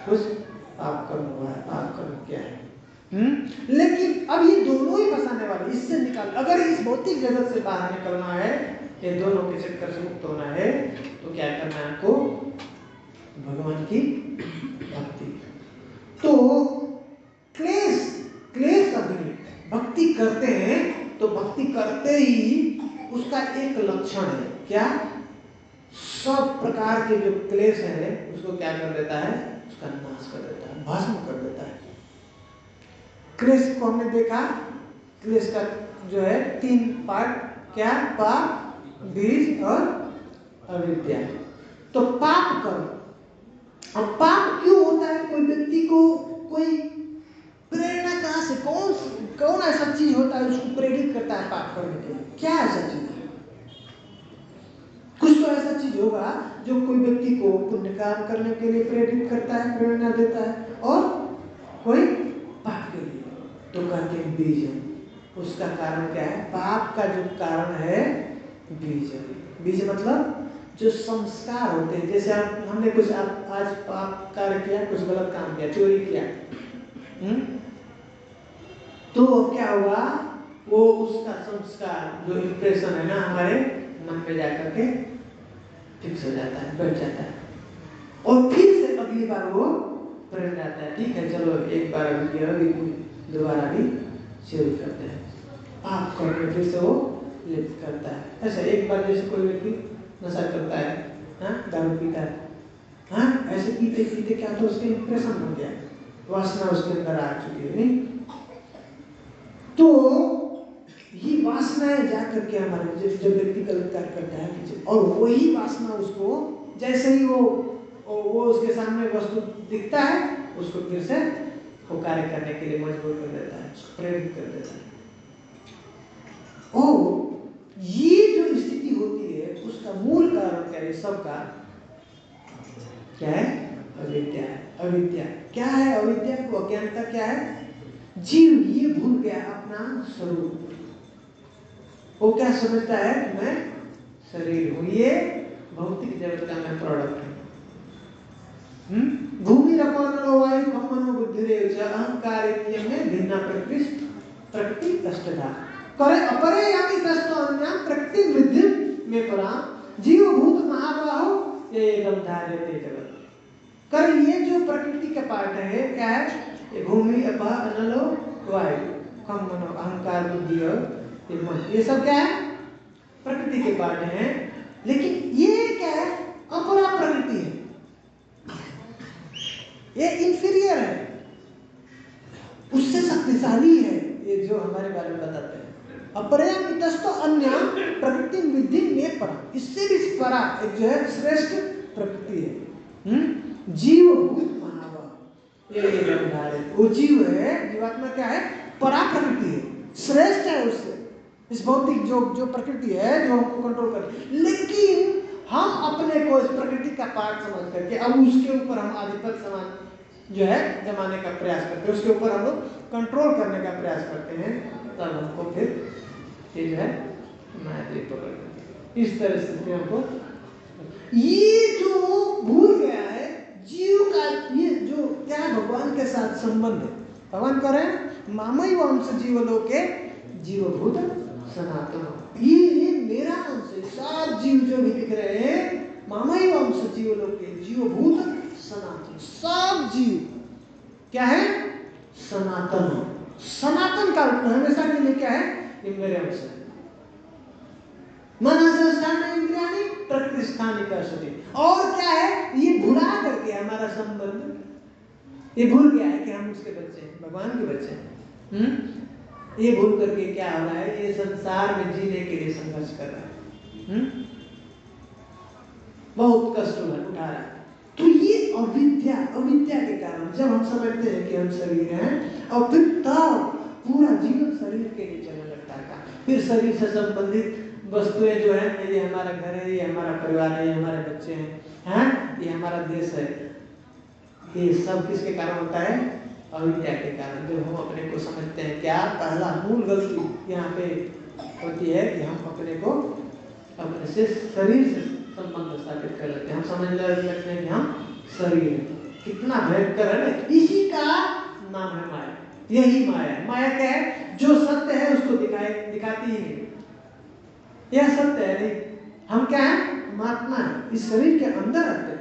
कुछ पाप कर्म हुआ है, पाप कर्म क्या है। लेकिन अब ये दोनों ही फंसाने वाले, इससे निकाल, अगर इस भौतिक जगत से बाहर निकलना है, ये दोनों के चक्कर से मुक्त होना है, तो क्या करना है आपको? भगवान की भक्ति। तो क्लेश अग्नि भक्ति करते हैं तो भक्ति करते ही उसका एक लक्षण है, क्या? सब प्रकार के जो क्लेश है उसको क्या कर देता है? उसका नाश कर देता है, भस्म कर देता है। क्लेश को हमने देखा, क्लेश का जो है 3 पार्ट, क्या? पाप, बीज और अविद्या। तो पाप कर्म, अब पाप क्यों होता है? कोई व्यक्ति को कोई प्रेरणा कहाँ से, कौन ऐसा चीज होता है उसको प्रेरित करता है पाप करने के लिए? क्या ऐसा चीज है? कुछ तो ऐसा चीज होगा जो कोई व्यक्ति को पुण्य काम करने के लिए प्रेरित करता है, प्रेरणा देता है, और कोई पाप के लिए। तो कहते हैं बीज है। उसका कारण क्या है? पाप का जो कारण है बीज है। बीज मतलब जो संस्कार होते हैं, जैसे हमने कुछ आज पाप कार्य किया, कुछ गलत काम किया, चोरी किया, तो क्या हुआ? वो उसका संस्कार जो इंप्रेशन है ना हमारे मन में जाकर के फिक्स हो जाता है, बैठ जाता है, और फिर से अगली बार वो प्रेरणा आता है, ठीक है चलो एक बार अभी किया, दोबारा भी शुरू करते हैं, पाप करके फिर से वो लिप्त करता है। ऐसा एक बार जैसे कोई व्यक्ति नशा करता है, दारू पीता है, ऐसे पीते पीते क्या तो उसके इंप्रेशन बन गया, वासना उसके अंदर आ चुकी है, नहीं? तो ये वासनाएं जाकर के हमारे जब व्यक्ति गलत कार्य करता है, और वही वासना उसको जैसे ही वो उसके सामने वस्तु दिखता है, उसको फिर से वो कार्य करने के लिए मजबूर कर देता है, प्रेरित कर देता है। और ये जो स्थिति होती है उसका मूल कारण क्या है? सबका क्या है? अविद्या है। अविद्या क्या है? अविद्या को अज्ञानता क्या है? जीव ये भूल गया अपना स्वरूप। वो क्या समझता है कि मैं शरीर हूं, ये भौतिक जगत का मैं प्रोडक्ट हूं। भूमि रपो वायु खम्मनो बुद्धिरेव च अहंकार में भिन्ना प्रकृति अष्टधा करे अपरे यामी तस्त्वन्याम प्रकृति वृद्धि में परा जीव भूत महाबाहो ये एकदम धार्यते जगत कर। ये जो प्रकृति का पार्ट है क्या है? ये भूमि अपा अनलो वायु खम्मनो अहंकार बुद्धि और ये सब क्या है? प्रकृति के पार्ट हैं। लेकिन ये क्या है? अपरा प्रकृति है, ये इंफीरियर है, उससे शक्तिशाली है। ये जो हमारे बारे में बताते हैं अपरयामितस्तो अन्य प्रकृति विधि में परा, इससे भी परा एक जो है श्रेष्ठ प्रकृति है। जीव भूत महावा ये वो जीव है, जीवात्मा क्या है? परा प्रकृति है, श्रेष्ठ है उससे, इस भौतिक जो प्रकृति है जो हमको कंट्रोल कर। लेकिन हम अपने को इस प्रकृति का पार्ट समझ करके अब उसके ऊपर हम आधिपत्य समान जो है जमाने का प्रयास करते हैं, उसके ऊपर हम लोग कंट्रोल करने का प्रयास करते हैं, तब हमको फिर ये जो है माया पकड़ इस तरह से हमको ये जो भूल गया है जीव का, ये जो क्या भगवान के साथ संबंध है। भगवान कह रहे हैं मामई वंश जीवलोके जीवभूत सनातन, ये मेरा वंश है। सब जीव जो भी दिख रहे हैं मामई वंश जीवलोके जीवभूत सनातन, सब जीव क्या है? सनातन। सनातन का अर्थ हमेशा के लिए क्या है? ये मेरे अंश है। मन संस्थान इंद्रियानी प्रकृति स्थानी का सती। और क्या है? ये भुला करके हमारा संबंध ये भूल गया है कि हम उसके बच्चे हैं, भगवान के बच्चे हैं। ये भूल करके क्या हो रहा है? ये संसार में जीने के लिए संघर्ष कर रहा है, बहुत कष्ट उठा रहा है। तो ये अविद्या के कारण जब हम समझते हैं कि हम शरीर हैं और फिर तब पूरा जीवन शरीर के लिए चलने लगता है। फिर शरीर से संबंधित वस्तुएं जो है, ये हमारा घर है, ये हमारा परिवार है, ये हमारे बच्चे हैं, ये हमारा देश है, ये सब किसके कारण होता है? अविद्या के कारण। जब हम अपने को समझते हैं, क्या पहला मूल गलती यहाँ पे होती है कि हम अपने को अपने से शरीर से संबंध स्थापित कर लेते हैं। हम समझ लगते हैं कि हम शरीर है। कितना भयंकर है ना। इसी का नाम है माया। यही माया है। माया क्या है? जो सत्य है उसको दिखाती ही नहीं। यह सत्य है नहीं। हम क्या है? महात्मा है, इस शरीर के अंदर रहते हैं।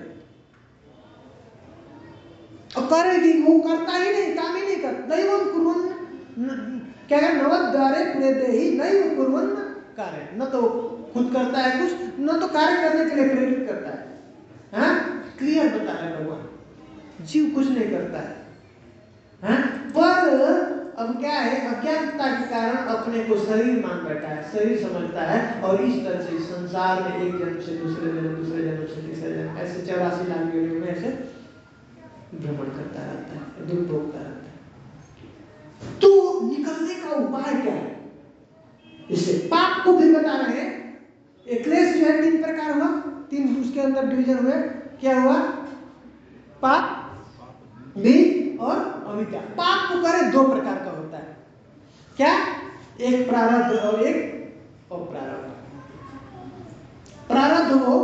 अब करेगी वो करता ही नहीं, काम ही नहीं करता। दैवम कुर्वन् क्या है? नवद्वारे प्रेदेहि नैव कुर्वन् कार्य। न तो खुद करता है कुछ, न तो कार्य करने के लिए प्रेरित करता है। क्लियर बता रहे भगवान, जीव कुछ नहीं करता है। पर अब क्या है? अज्ञानता के कारण अपने को शरीर मान बैठा है, शरीर समझता है, और इस तरह से संसार में एक जन्म से दूसरे जन्म, दूसरे जन्म से तीसरे जन्म, ऐसे 84 लाख योनियों में ऐसे भ्रमण करता रहता है, दुख भोगता रहता है। तो निकलने का उपाय क्या है? इससे पाप को फिर बता रहे हैं। क्लेश जो है 3 प्रकार हुआ, 3 उसके अंदर डिवीजन हुए। क्या हुआ? पाप, बीज और अविद्या। पाप को करे 2 प्रकार का होता है। क्या? एक प्रारब्ध और एक अप्रारब्ध। प्रारब्ध हो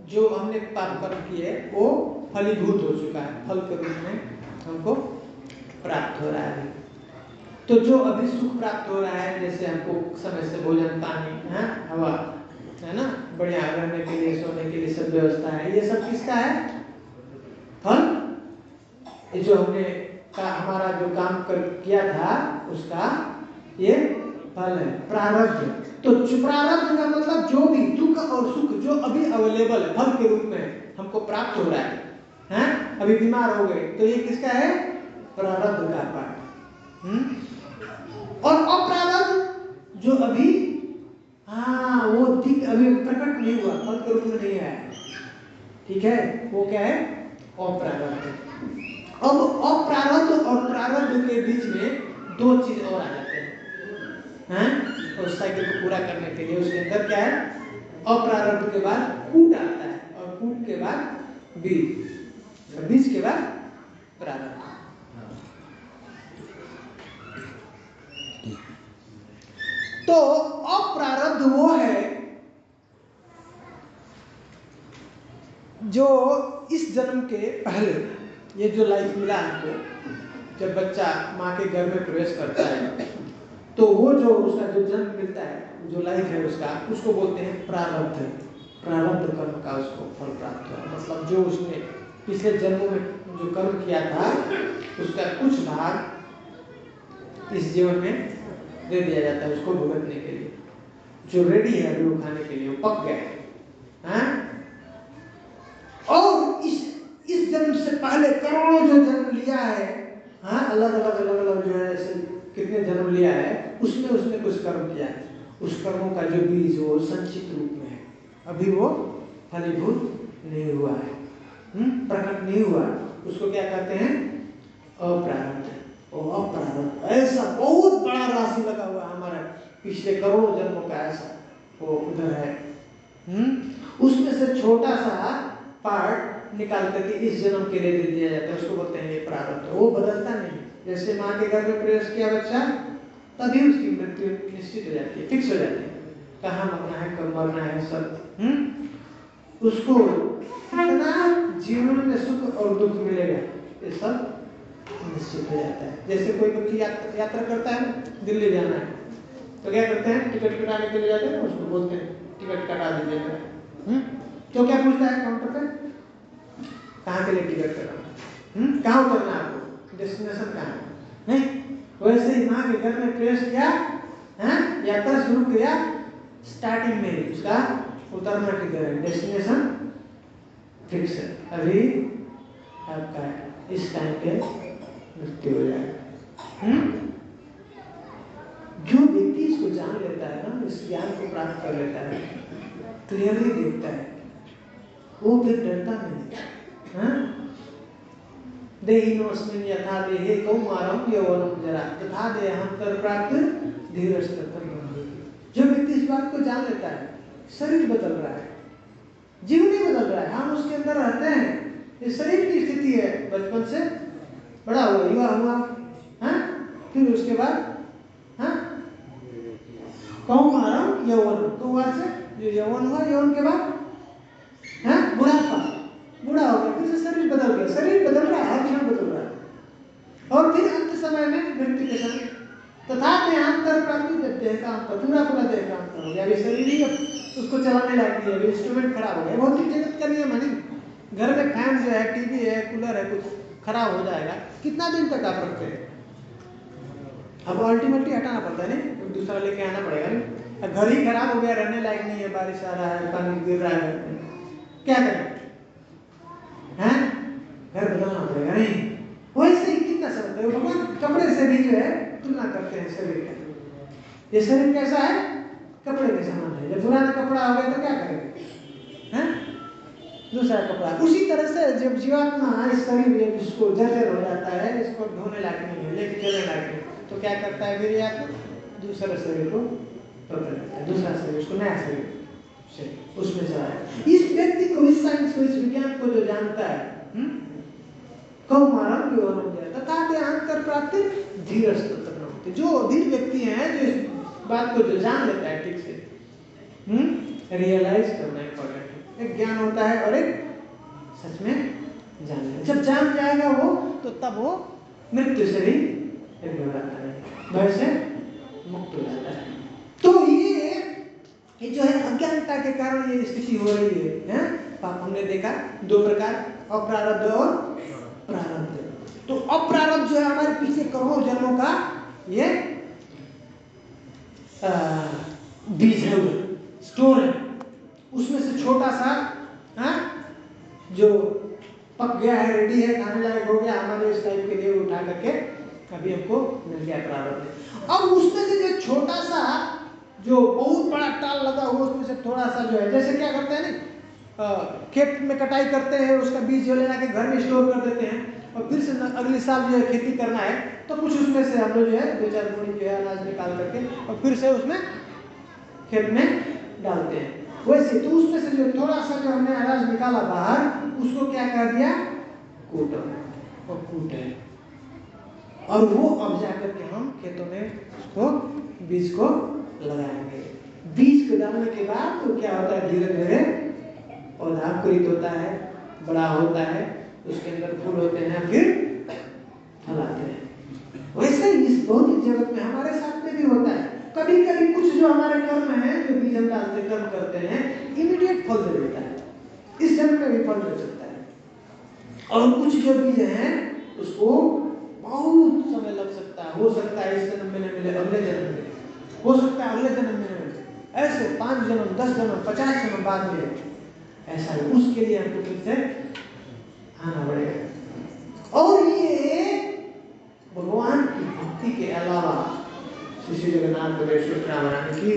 जो हमने पाप कर्म किए वो फलीभूत हो चुका है, फल के रूप में हमको प्राप्त हो रहा है। तो जो अभी सुख प्राप्त हो रहा है, जैसे हमको समय से भोजन, पानी, हवा, है ना, बढ़िया रहने के लिए, सोने के लिए सब व्यवस्था है, ये सब किसका है? फल। ये जो हमने हमारा जो काम किया था उसका ये फल है, प्रारब्ध। तो प्रारब्ध का मतलब जो भी दुख और सुख जो अभी अवेलेबल है फल के रूप में हमको प्राप्त हो रहा है, अभी बीमार हो गए तो ये किसका है? प्रारब्ध का पार्ट। और अप्रारब्ध जो अभी वो ठीक अभी प्रकट नहीं हुआ, फल के रूप में नहीं आया, ठीक है, वो क्या है? अप्रारब्ध। अब अप्रारब्ध और प्रारब्ध के बीच में 2 चीज और आ जाते हैं। हैं, उस साइकिल को पूरा करने के लिए उसके अंदर क्या है, अप्रारब्ध के बाद कूट आता है, और कूट के बाद बीज, और बीज के बाद प्रारब्ध। तो अप्रारब्ध वो है जो इस जन्म के पहले, ये जो लाइफ मिला हमको, जब बच्चा माँ के घर में प्रवेश करता है, तो वो जो उसका जो जन्म मिलता है, जो लाइफ है उसका, उसको बोलते हैं प्रारब्ध। प्रारब्ध कर्म का उसको फल प्राप्त हुआ, मतलब जो उसने पिछले जन्मों में जो कर्म किया था उसका कुछ भाग इस जीवन में दे दिया जाता है उसको भुगतने के लिए। जो रेडी है अभी वो खाने के लिए, वो पक गया है। और इस जन्म से पहले करोड़ों जो जन्म लिया है, हाँ, अलग अलग जो है, ऐसे कितने जन्म लिया है, उसमें उसने कुछ कर्म किया है। उस कर्मों का जो बीज वो संचित रूप में है, अभी वो फलीभूत नहीं हुआ है, प्रकट नहीं हुआ, उसको क्या कहते हैं, अप्रारब्ध। और अप्रारब्ध ऐसा बहुत बड़ा राशि लगा हुआ हमारा पिछले करोड़ों जन्मों का, ऐसा वो उधर है। उसमें से छोटा सा पार्ट निकाल करके इस जन्म के लिए दे दिया जाता है, उसको बोलते हैं ये प्रारब्ध। वो बदलता नहीं, जैसे माँ के घर में प्रवेश किया बच्चा, तभी उसकी मृत्यु निश्चित हो जाती है, फिक्स हो जाती है, कहाँ मरना है, कब मरना है, सब उसको कितना जीवन में सुख और दुख मिलेगा ये सब निश्चित हो जाता है। जैसे कोई व्यक्ति यात्रा करता है, दिल्ली जाना है, तो क्या करते हैं, टिकट कटाने के लिए जाते हैं, उसको बोलते हैं टिकट कटा दीजिएगा। तो क्या पूछता है काउंटर पे, कहाँ के लिए टिकट कटाना, कहाँ उतरना है आपको, डेस्टिनेशन कहाँ है, नहीं? वैसे ही माँ के घर में प्रवेश किया, यात्रा शुरू किया, स्टार्टिंग में ही उसका उतरना किधर है, डेस्टिनेशन फिक्स है, अभी आपका इस टाइम पे मृत्यु हो जाएगा। जो व्यक्ति इसको जान लेता है ना, इस ज्ञान को प्राप्त कर लेता है, क्लियरली देखता है, वो फिर डरता नहीं। देहिनोऽस्मिन् यथा देहे कौमारं यौवनं जरा तथा देहान्तर प्राप्त धीरस्तत्र ब्रह्म। जो व्यक्ति इस बात को जान लेता है, शरीर बदल रहा है, जीवन नहीं बदल रहा है, हम उसके अंदर रहते हैं, ये शरीर की स्थिति है, बचपन से बड़ा हुआ, युवा हुआ, फिर उसके बाद कौमारं यौवनं, कौमार से जो यौवन हुआ, यौवन के बाद बुढ़ापा, बूढ़ा हो गया, फिर से शरीर बदल गया, शरीर बदल रहा है, हर क्षण बदल रहा है, और फिर अंत समय में मृत्यु के समय तथा देहांतर प्राप्त, जब देह का अंत, पूरा देह का अंत हो गया, अभी शरीर ही उसको चलाने लायक नहीं है, अभी इंस्ट्रूमेंट खराब हो गया। भौतिक जगत का नियम है, नहीं, घर में फैन जो है, टीवी है, कूलर है, कुछ खराब हो जाएगा, कितना दिन तक आप रखते हैं, अब अल्टीमेटली हटाना पड़ता है, नहीं, दूसरा लेके आना पड़ेगा, नहीं, घर ही खराब हो गया, रहने लायक नहीं है, बारिश आ रहा है, पानी गिर रहा है, क्या करें, घर बदलना पड़ेगा, नहीं? वैसे ही कितना समझते हो, भगवान कपड़े से भी जो है तुलना करते हैं शरीर का। ये शरीर कैसा है, कपड़े के समान है, जब पुराना कपड़ा हो गया तो क्या करेंगे, दूसरा कपड़ा। उसी तरह से जब जीवात्मा इस शरीर जिसको जर्जर हो जाता है, इसको धोने लायक नहीं है, लेके चलने लायक नहीं, तो क्या करता है, फिर आत्मा दूसरे शरीर को पकड़ लेता है, दूसरा शरीर, उसको नया शरीर से उसमें चला है। इस व्यक्ति को, इस साइंस को, इस विज्ञान को जो जानता है, कौमारं यौवनं जरा तथा देहांतर प्राप्त धीरस्तत्र ब्रह्म। जो धीर व्यक्ति हैं, जो इस बात को जो जान लेता है ठीक से, रियलाइज करना इंपॉर्टेंट है। एक ज्ञान होता है और एक सच में जान लेना। जब जान जाएगा वो, तो तब वो मृत्यु से भी घबराता है, भय से मुक्त हो जाता है। तो ये जो है अज्ञानता के कारण ये स्थिति हो रही है, पाप हमने देखा दो प्रकार, अप्रारब्ध और प्रारब्ध। तो अप्रारब्ध जो है हमारे पिछले करोड़ों जन्मों का ये बीज है, स्टोर है, उसमें से छोटा सा जो पक गया है, रेडी है, खाने लायक हो गया, हमारे इस टाइप के लिए उठा करके अभी हमको मिल गया प्रारब्ध। अब उसमें से जो छोटा सा जो बहुत बड़ा टाल लगा हुआ, उसमें से थोड़ा सा जो है, जैसे क्या करते हैं ना, खेत में कटाई करते हैं, उसका बीज जो ले जाके घर में स्टोर कर देते हैं, और फिर से अगले साल जो है खेती करना है तो कुछ उसमें से हम लोग जो है 2-4 बोरी जो है अनाज निकाल करके और फिर से उसमें खेत में डालते हैं। वैसे तो उसमें से जो थोड़ा सा जो हमने अनाज निकाला बाहर उसको क्या कर दिया, कूटा और कूटे, और वो अब जाकर के हम खेतों में उसको बीज को लगाएंगे। बीज को डालने के बाद तो क्या होता है, धीरे धीरे पौधा अंकुरित होता है, बड़ा होता है, उसके अंदर फूल होते हैं, फिर फल आते हैं। वैसे इस भौतिक जगत में हमारे साथ में भी होता है। कभी कभी कुछ जो हमारे कर्म है, जो बीज हम डालते कर्म करते हैं, इमीडिएट फल दे देता है, इस जन्म में भी फल दे सकता है। और कुछ जो बीज हैं उसको बहुत समय लग सकता है, हो सकता है इस जन्म में न मिले, अगले जन्म में हो सकता है, अगले जन्म में न मिले, ऐसे 5 जन्म 10 जन्म 50 जन्म बाद में ऐसा है। उसके लिए हमको फिर से आना पड़ेगा। और ये भगवान की भक्ति के अलावा श्री जगन्नाथ बलदेव रामायण की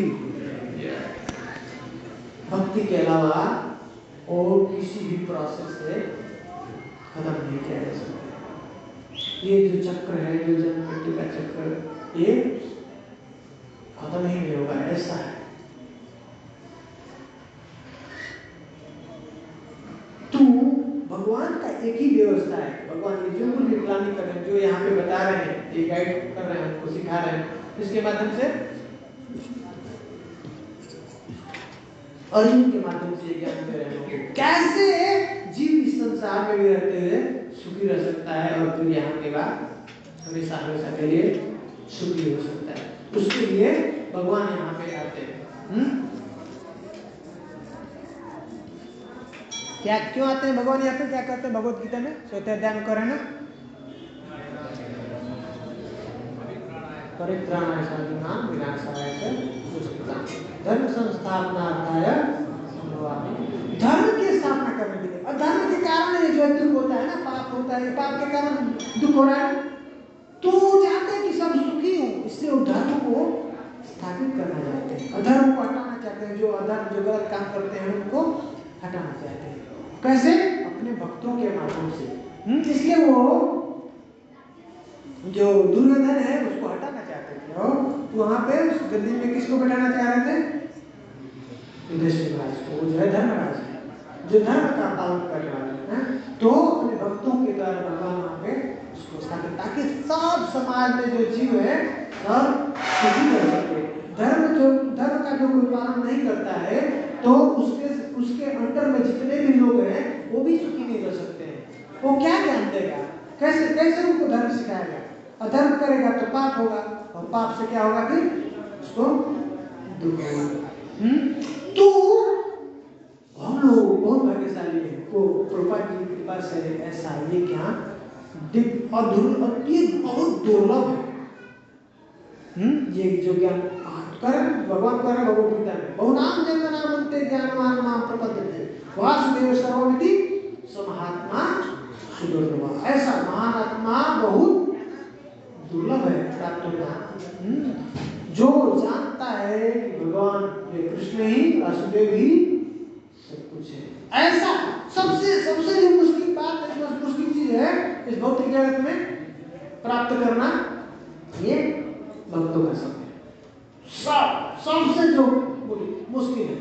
भक्ति के अलावा और किसी भी प्रोसेस से खत्म नहीं किया जा सकता। ये जो चक्र है, जो जन्म मृत्यु का चक्र, ये खत्म ही नहीं होगा, ऐसा है। तो भगवान का एक ही व्यवस्था है। भगवान की जो कुछ प्लानिंग कर रहे हैं, जो यहाँ पे बता रहे हैं, ये गाइड कर रहे हैं, हमको सिखा रहे हैं, इसके माध्यम से अर्जुन के माध्यम से ज्ञान दे रहे हैं कैसे जीव इस संसार में भी रहते हुए सुखी रह सकता है और फिर यहाँ के बाद हमेशा हमेशा के लिए सुखी हो सकता है। उसके लिए भगवान यहाँ पे आते हैं। क्या क्यों आते हैं भगवान यहाँ पे, क्या करते हैं भगवत गीता में, चौथे अध्याय में करें ना, परित्राणाय साधूनां विनाशाय च दुष्कृतां धर्म संस्थापनार्थाय संभवामि। धर्म की स्थापना करने के लिए, और धर्म के कारण ये जो दुख होता है ना, पाप होता है, पाप के कारण दुख हो रहा है, तो चाहते हैं कि सब सुखी हो, इसलिए वो धर्म को स्थापित करना चाहते हैं, अधर्म को हटाना चाहते हैं, जो अधर्म जो गलत काम करते हैं उनको हटाना चाहते हैं। कैसे? अपने भक्तों के माध्यम से। इसलिए वो जो दुर्योधन है उसको हटाना चाहते थे, और वहां पे उस गद्दी में किसको बैठाना चाह रहे थे, युधिष्ठिर महाराज को। वो जो है धर्मराज है, जो धर्म का पालन करने वाले हैं। तो अपने भक्तों के द्वारा भगवान वहां पे उसको स्थापित, ताकि सब समाज में जो जीव है सब सुखी रह सके। धर्म का जो कोई पालन नहीं करता है तो उसके अंडर में जितने भी लोग हैं वो भी सुखी नहीं रह सकते हैं। वो क्या ज्ञान देगा, कैसे उनको धर्म सिखाएगा? अधर्म करेगा तो पाप होगा, और पाप से क्या होगा, फिर उसको दुख होगा। तो हम लोग बहुत भाग्यशाली हैं, वो प्रभुपाद जी की कृपा से ऐसा ये ज्ञान और ये बहुत दुर्लभ है। ये जो ज्ञान भगवान कह रहे भगवत गीता में, बहुनाम जन्म नाम अंते ज्ञानवान माम प्रपद्यते वासुदेव सर्वमिति समहात्मा सुदुर्लभ। ऐसा महान आत्मा बहुत दुर्लभ है प्राप्त होना, जो जानता है कि भगवान ये कृष्ण ही, वासुदेव ही सब कुछ है। ऐसा सबसे जो मुश्किल बात है, मुश्किल चीज है इस भौतिक जगत में प्राप्त करना, ये भक्तों का समय सबसे जो मुश्किल है।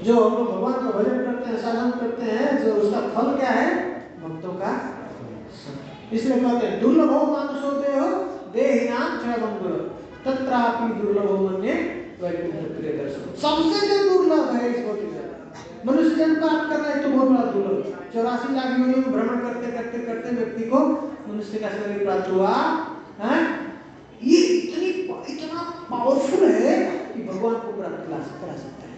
जो हम लोग भगवान का भजन करते हैं, साधन करते हैं, जो उसका फल क्या है, भक्तों का समय। इसलिए कहते हैं दुर्लभो मानुषो देहो देहिनां क्षणभंगुर तत्रापि दुर्लभो मन्ये वैकुंठ प्रिय दर्शन। सबसे जो दुर्लभ है इस भौतिक जगत, मनुष्य जन्म प्राप्त करना है तो बहुत बड़ा दुर्लभ। 84 लाख योनियों में भ्रमण करते करते करते व्यक्ति को मनुष्य का शरीर प्राप्त हुआ है। ये इतना पावरफुल है कि भगवान को प्राप्त करा सकता है।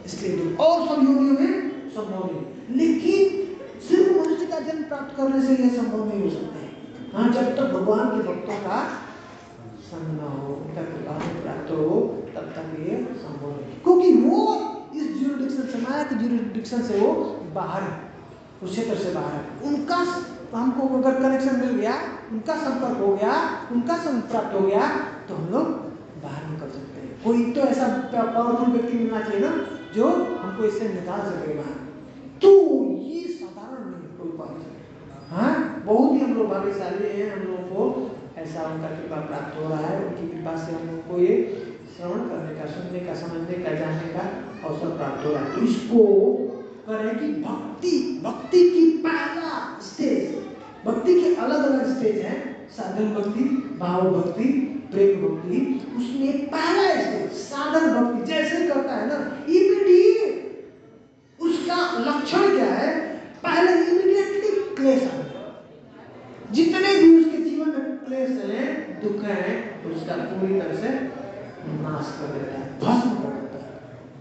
इसलिए और सब योनियों में संभव नहीं, लेकिन सिर्फ मनुष्य का जन्म प्राप्त करने से यह संभव नहीं हो सकता है। हाँ, जब तक भगवान के भक्तों का संग न हो, उनका कृपा प्राप्त हो, तब तक ये संभव नहीं, क्योंकि वो इस ज्यूरिडिक्शन से, माया के ज्यूरिडिक्शन से वो बाहर है, उस क्षेत्र से बाहर है। उनका हमको अगर कनेक्शन मिल गया, उनका संपर्क हो गया, उनका संग प्राप्त हो गया, तो हम लोग बाहर निकल सकते हैं। कोई तो ऐसा पावरफुल व्यक्ति मिलना चाहिए ना, जो हमको इससे निकाल सके बाहर। तो ये बहुत ही हम लोग भाग्यशाली हैं, हम लोगों को ऐसा उनका कृपा प्राप्त हो रहा है। उनकी कृपा से हम लोग को ये श्रवण करने का, सुनने का, समझने का, जानने का अवसर प्राप्त हो रहा है। तो इसको करें कि भक्ति की पहला स्टेज, भक्ति के अलग अलग स्टेज हैं, साधन भक्ति, भाव भक्ति, प्रेम भक्ति। उसमें पहला स्टेज साधन भक्ति जैसे करता है ना, इमीडिएट उसका लक्षण क्या है, पहले इमीडिएटली क्लेश आ जाए। जितने भी उसके जीवन में क्लेश हैं, दुख हैं, उसका पूरी तरह से नाश कर देता है, भस्म कर देता है।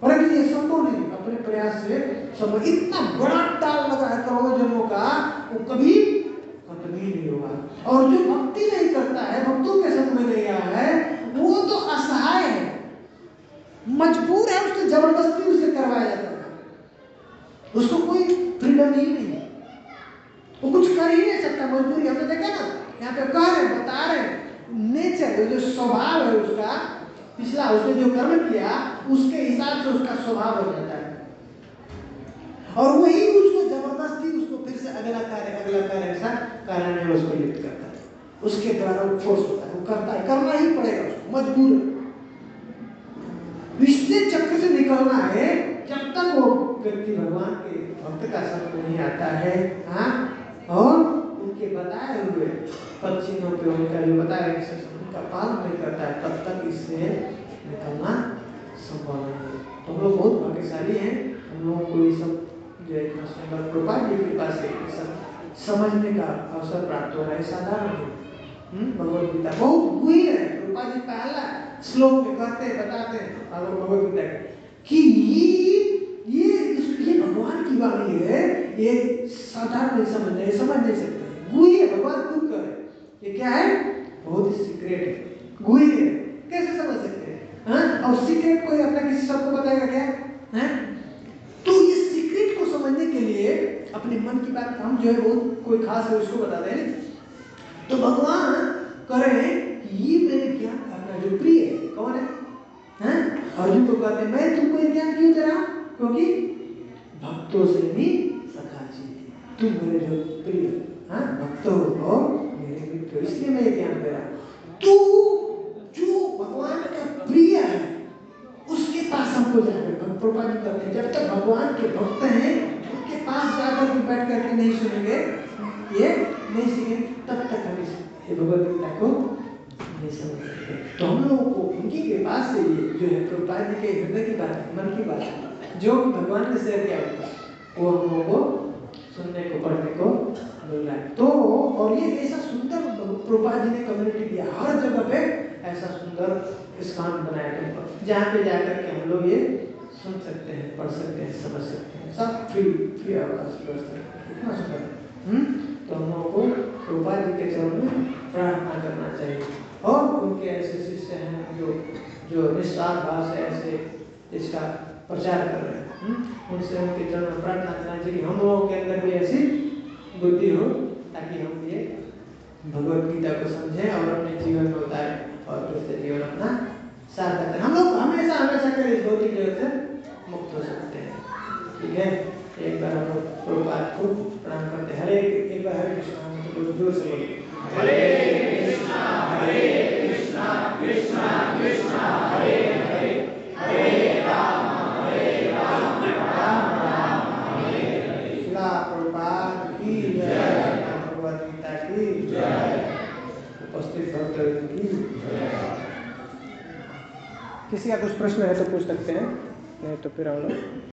परंतु ये संभव नहीं, अपने प्रयास से संभव। इतना बड़ा ताल लगा है करोड़ों जन्मों का, वो कभी खत्म ही नहीं होगा। और जो भक्ति नहीं करता है, भक्तों के संग में नहीं आया है, वो तो असहाय है, मजबूर है, उससे जबरदस्ती उसे करवाया जाता है। उसको कोई फ्रीडम ही नहीं है, वो कुछ कर ही नहीं सकता, मजबूरी। हमने देखा ना, यहाँ पे कह रहे हैं, बता रहे हैं, नेचर जो स्वभाव है उसका, पिछला उसने जो कर्म किया उसके हिसाब से उसका स्वभाव हो जाता है, और वही उसको जबरदस्ती उसको फिर से अगला कार्य ऐसा कारण है, उसको लिप्त करता है, उसके द्वारा वो फोर्स होता है, वो करता है, करना ही पड़ेगा उसको, मजबूर है। इससे चक्र से निकलना है, जब तक वो व्यक्ति भगवान के भक्त का संग नहीं आता है, हाँ, और उनके बताए हुए पक्षियों पे उनका जो बताया उनका पालन नहीं करता है, तब तक इससे निकलना संभव नहीं है। तो हम लोग बहुत भाग्यशाली हैं, हम लोगों को ये सब जो है सुंदर कृपा की कृपा से सब समझने का अवसर प्राप्त हो रहा है। साधारण नहीं, भगवत गीता बहुत हुई है। कृपा जी पहला श्लोक में कहते हैं, बताते हैं भगवत गीता कि ये भगवान की वाणी है, ये साधारण नहीं समझ नहीं सकते, गुही है, भगवान खुद करे। ये क्या है, बहुत ही सीक्रेट है, गुही है, कैसे समझ सकते हैं, हाँ? और सीक्रेट कोई अपना किसी सबको बताएगा क्या है? तो ये सीक्रेट को समझने के लिए अपने मन की बात हम जो है बहुत कोई खास है उसको बता दें, तो भगवान करें कि ये मेरे ज्ञान करना जो प्रिय है, कौन है, हैं? अर्जुन को कहते हैं मैं तुमको ये ज्ञान क्यों दे रहा हूं, क्योंकि भक्तों से भी सखा जी, तुम मेरे जो प्रिय, हाँ, भक्त हो, मेरे मित्र, इसलिए मैं ये ज्ञान दे रहा हूं। तो जो भगवान का प्रिय है उसके पास हमको जाकर प्रभुपाद जी कहते हैं, जब तक भगवान के भक्त हैं उनके पास जाकर भी बैठ करके नहीं सुनेंगे, ये नहीं सीखेंगे, तब तक हम ये भगवद गीता को नहीं समझ सकते। तो हम लोगों को उनकी कृपा से ये जो है प्रभुपाद जी के हृदय की बात, मन की बात जो भगवान ने शेयर किया वो हम लोगों को सुनने को, पढ़ने को मिल रहा है। तो और ये ऐसा सुंदर प्रभुपाद जी ने कम्युनिटी दिया, हर जगह पे ऐसा सुंदर स्थान बनाया गया जहाँ पे जाकर के हम लोग ये सुन सकते हैं, पढ़ सकते हैं, समझ सकते हैं, सब फ्री आवाज व्यवस्था, कितना सुंदर। तो हम लोगों को प्रभुपाद जी के चरणों में प्रार्थना करना चाहिए, और उनके ऐसे शिष्य हैं जो निस्वार्थ भाव से ऐसे इसका प्रचार कर रहे हैं, उनसे उनके चरणों में प्रार्थना करना चाहिए कि हम लोगों के अंदर भी ऐसी बुद्धि हो ताकि हम ये भगवद गीता को समझें और अपने जीवन में उतारें और दूसरे जीवन अपना सार्थक करें। हम लोग हमेशा के इस भौतिक जगत से मुक्त हो सकते हैं। ठीक है, एक बार हम लोग प्रभुपाद को प्रणाम करते हैं। एक बार हरे कृष्णा तो जोर से बोलिए, हरे कृष्णा कृष्णा कृष्णा हरे हरे, हरे राम राम राम हरे हरे। श्रीला प्रभुपाद की जय, भगवद गीता की जय, उपस्थित भक्तजन की जय। किसी का कुछ प्रश्न है तो पूछ सकते हैं, नहीं तो फिर हम लोग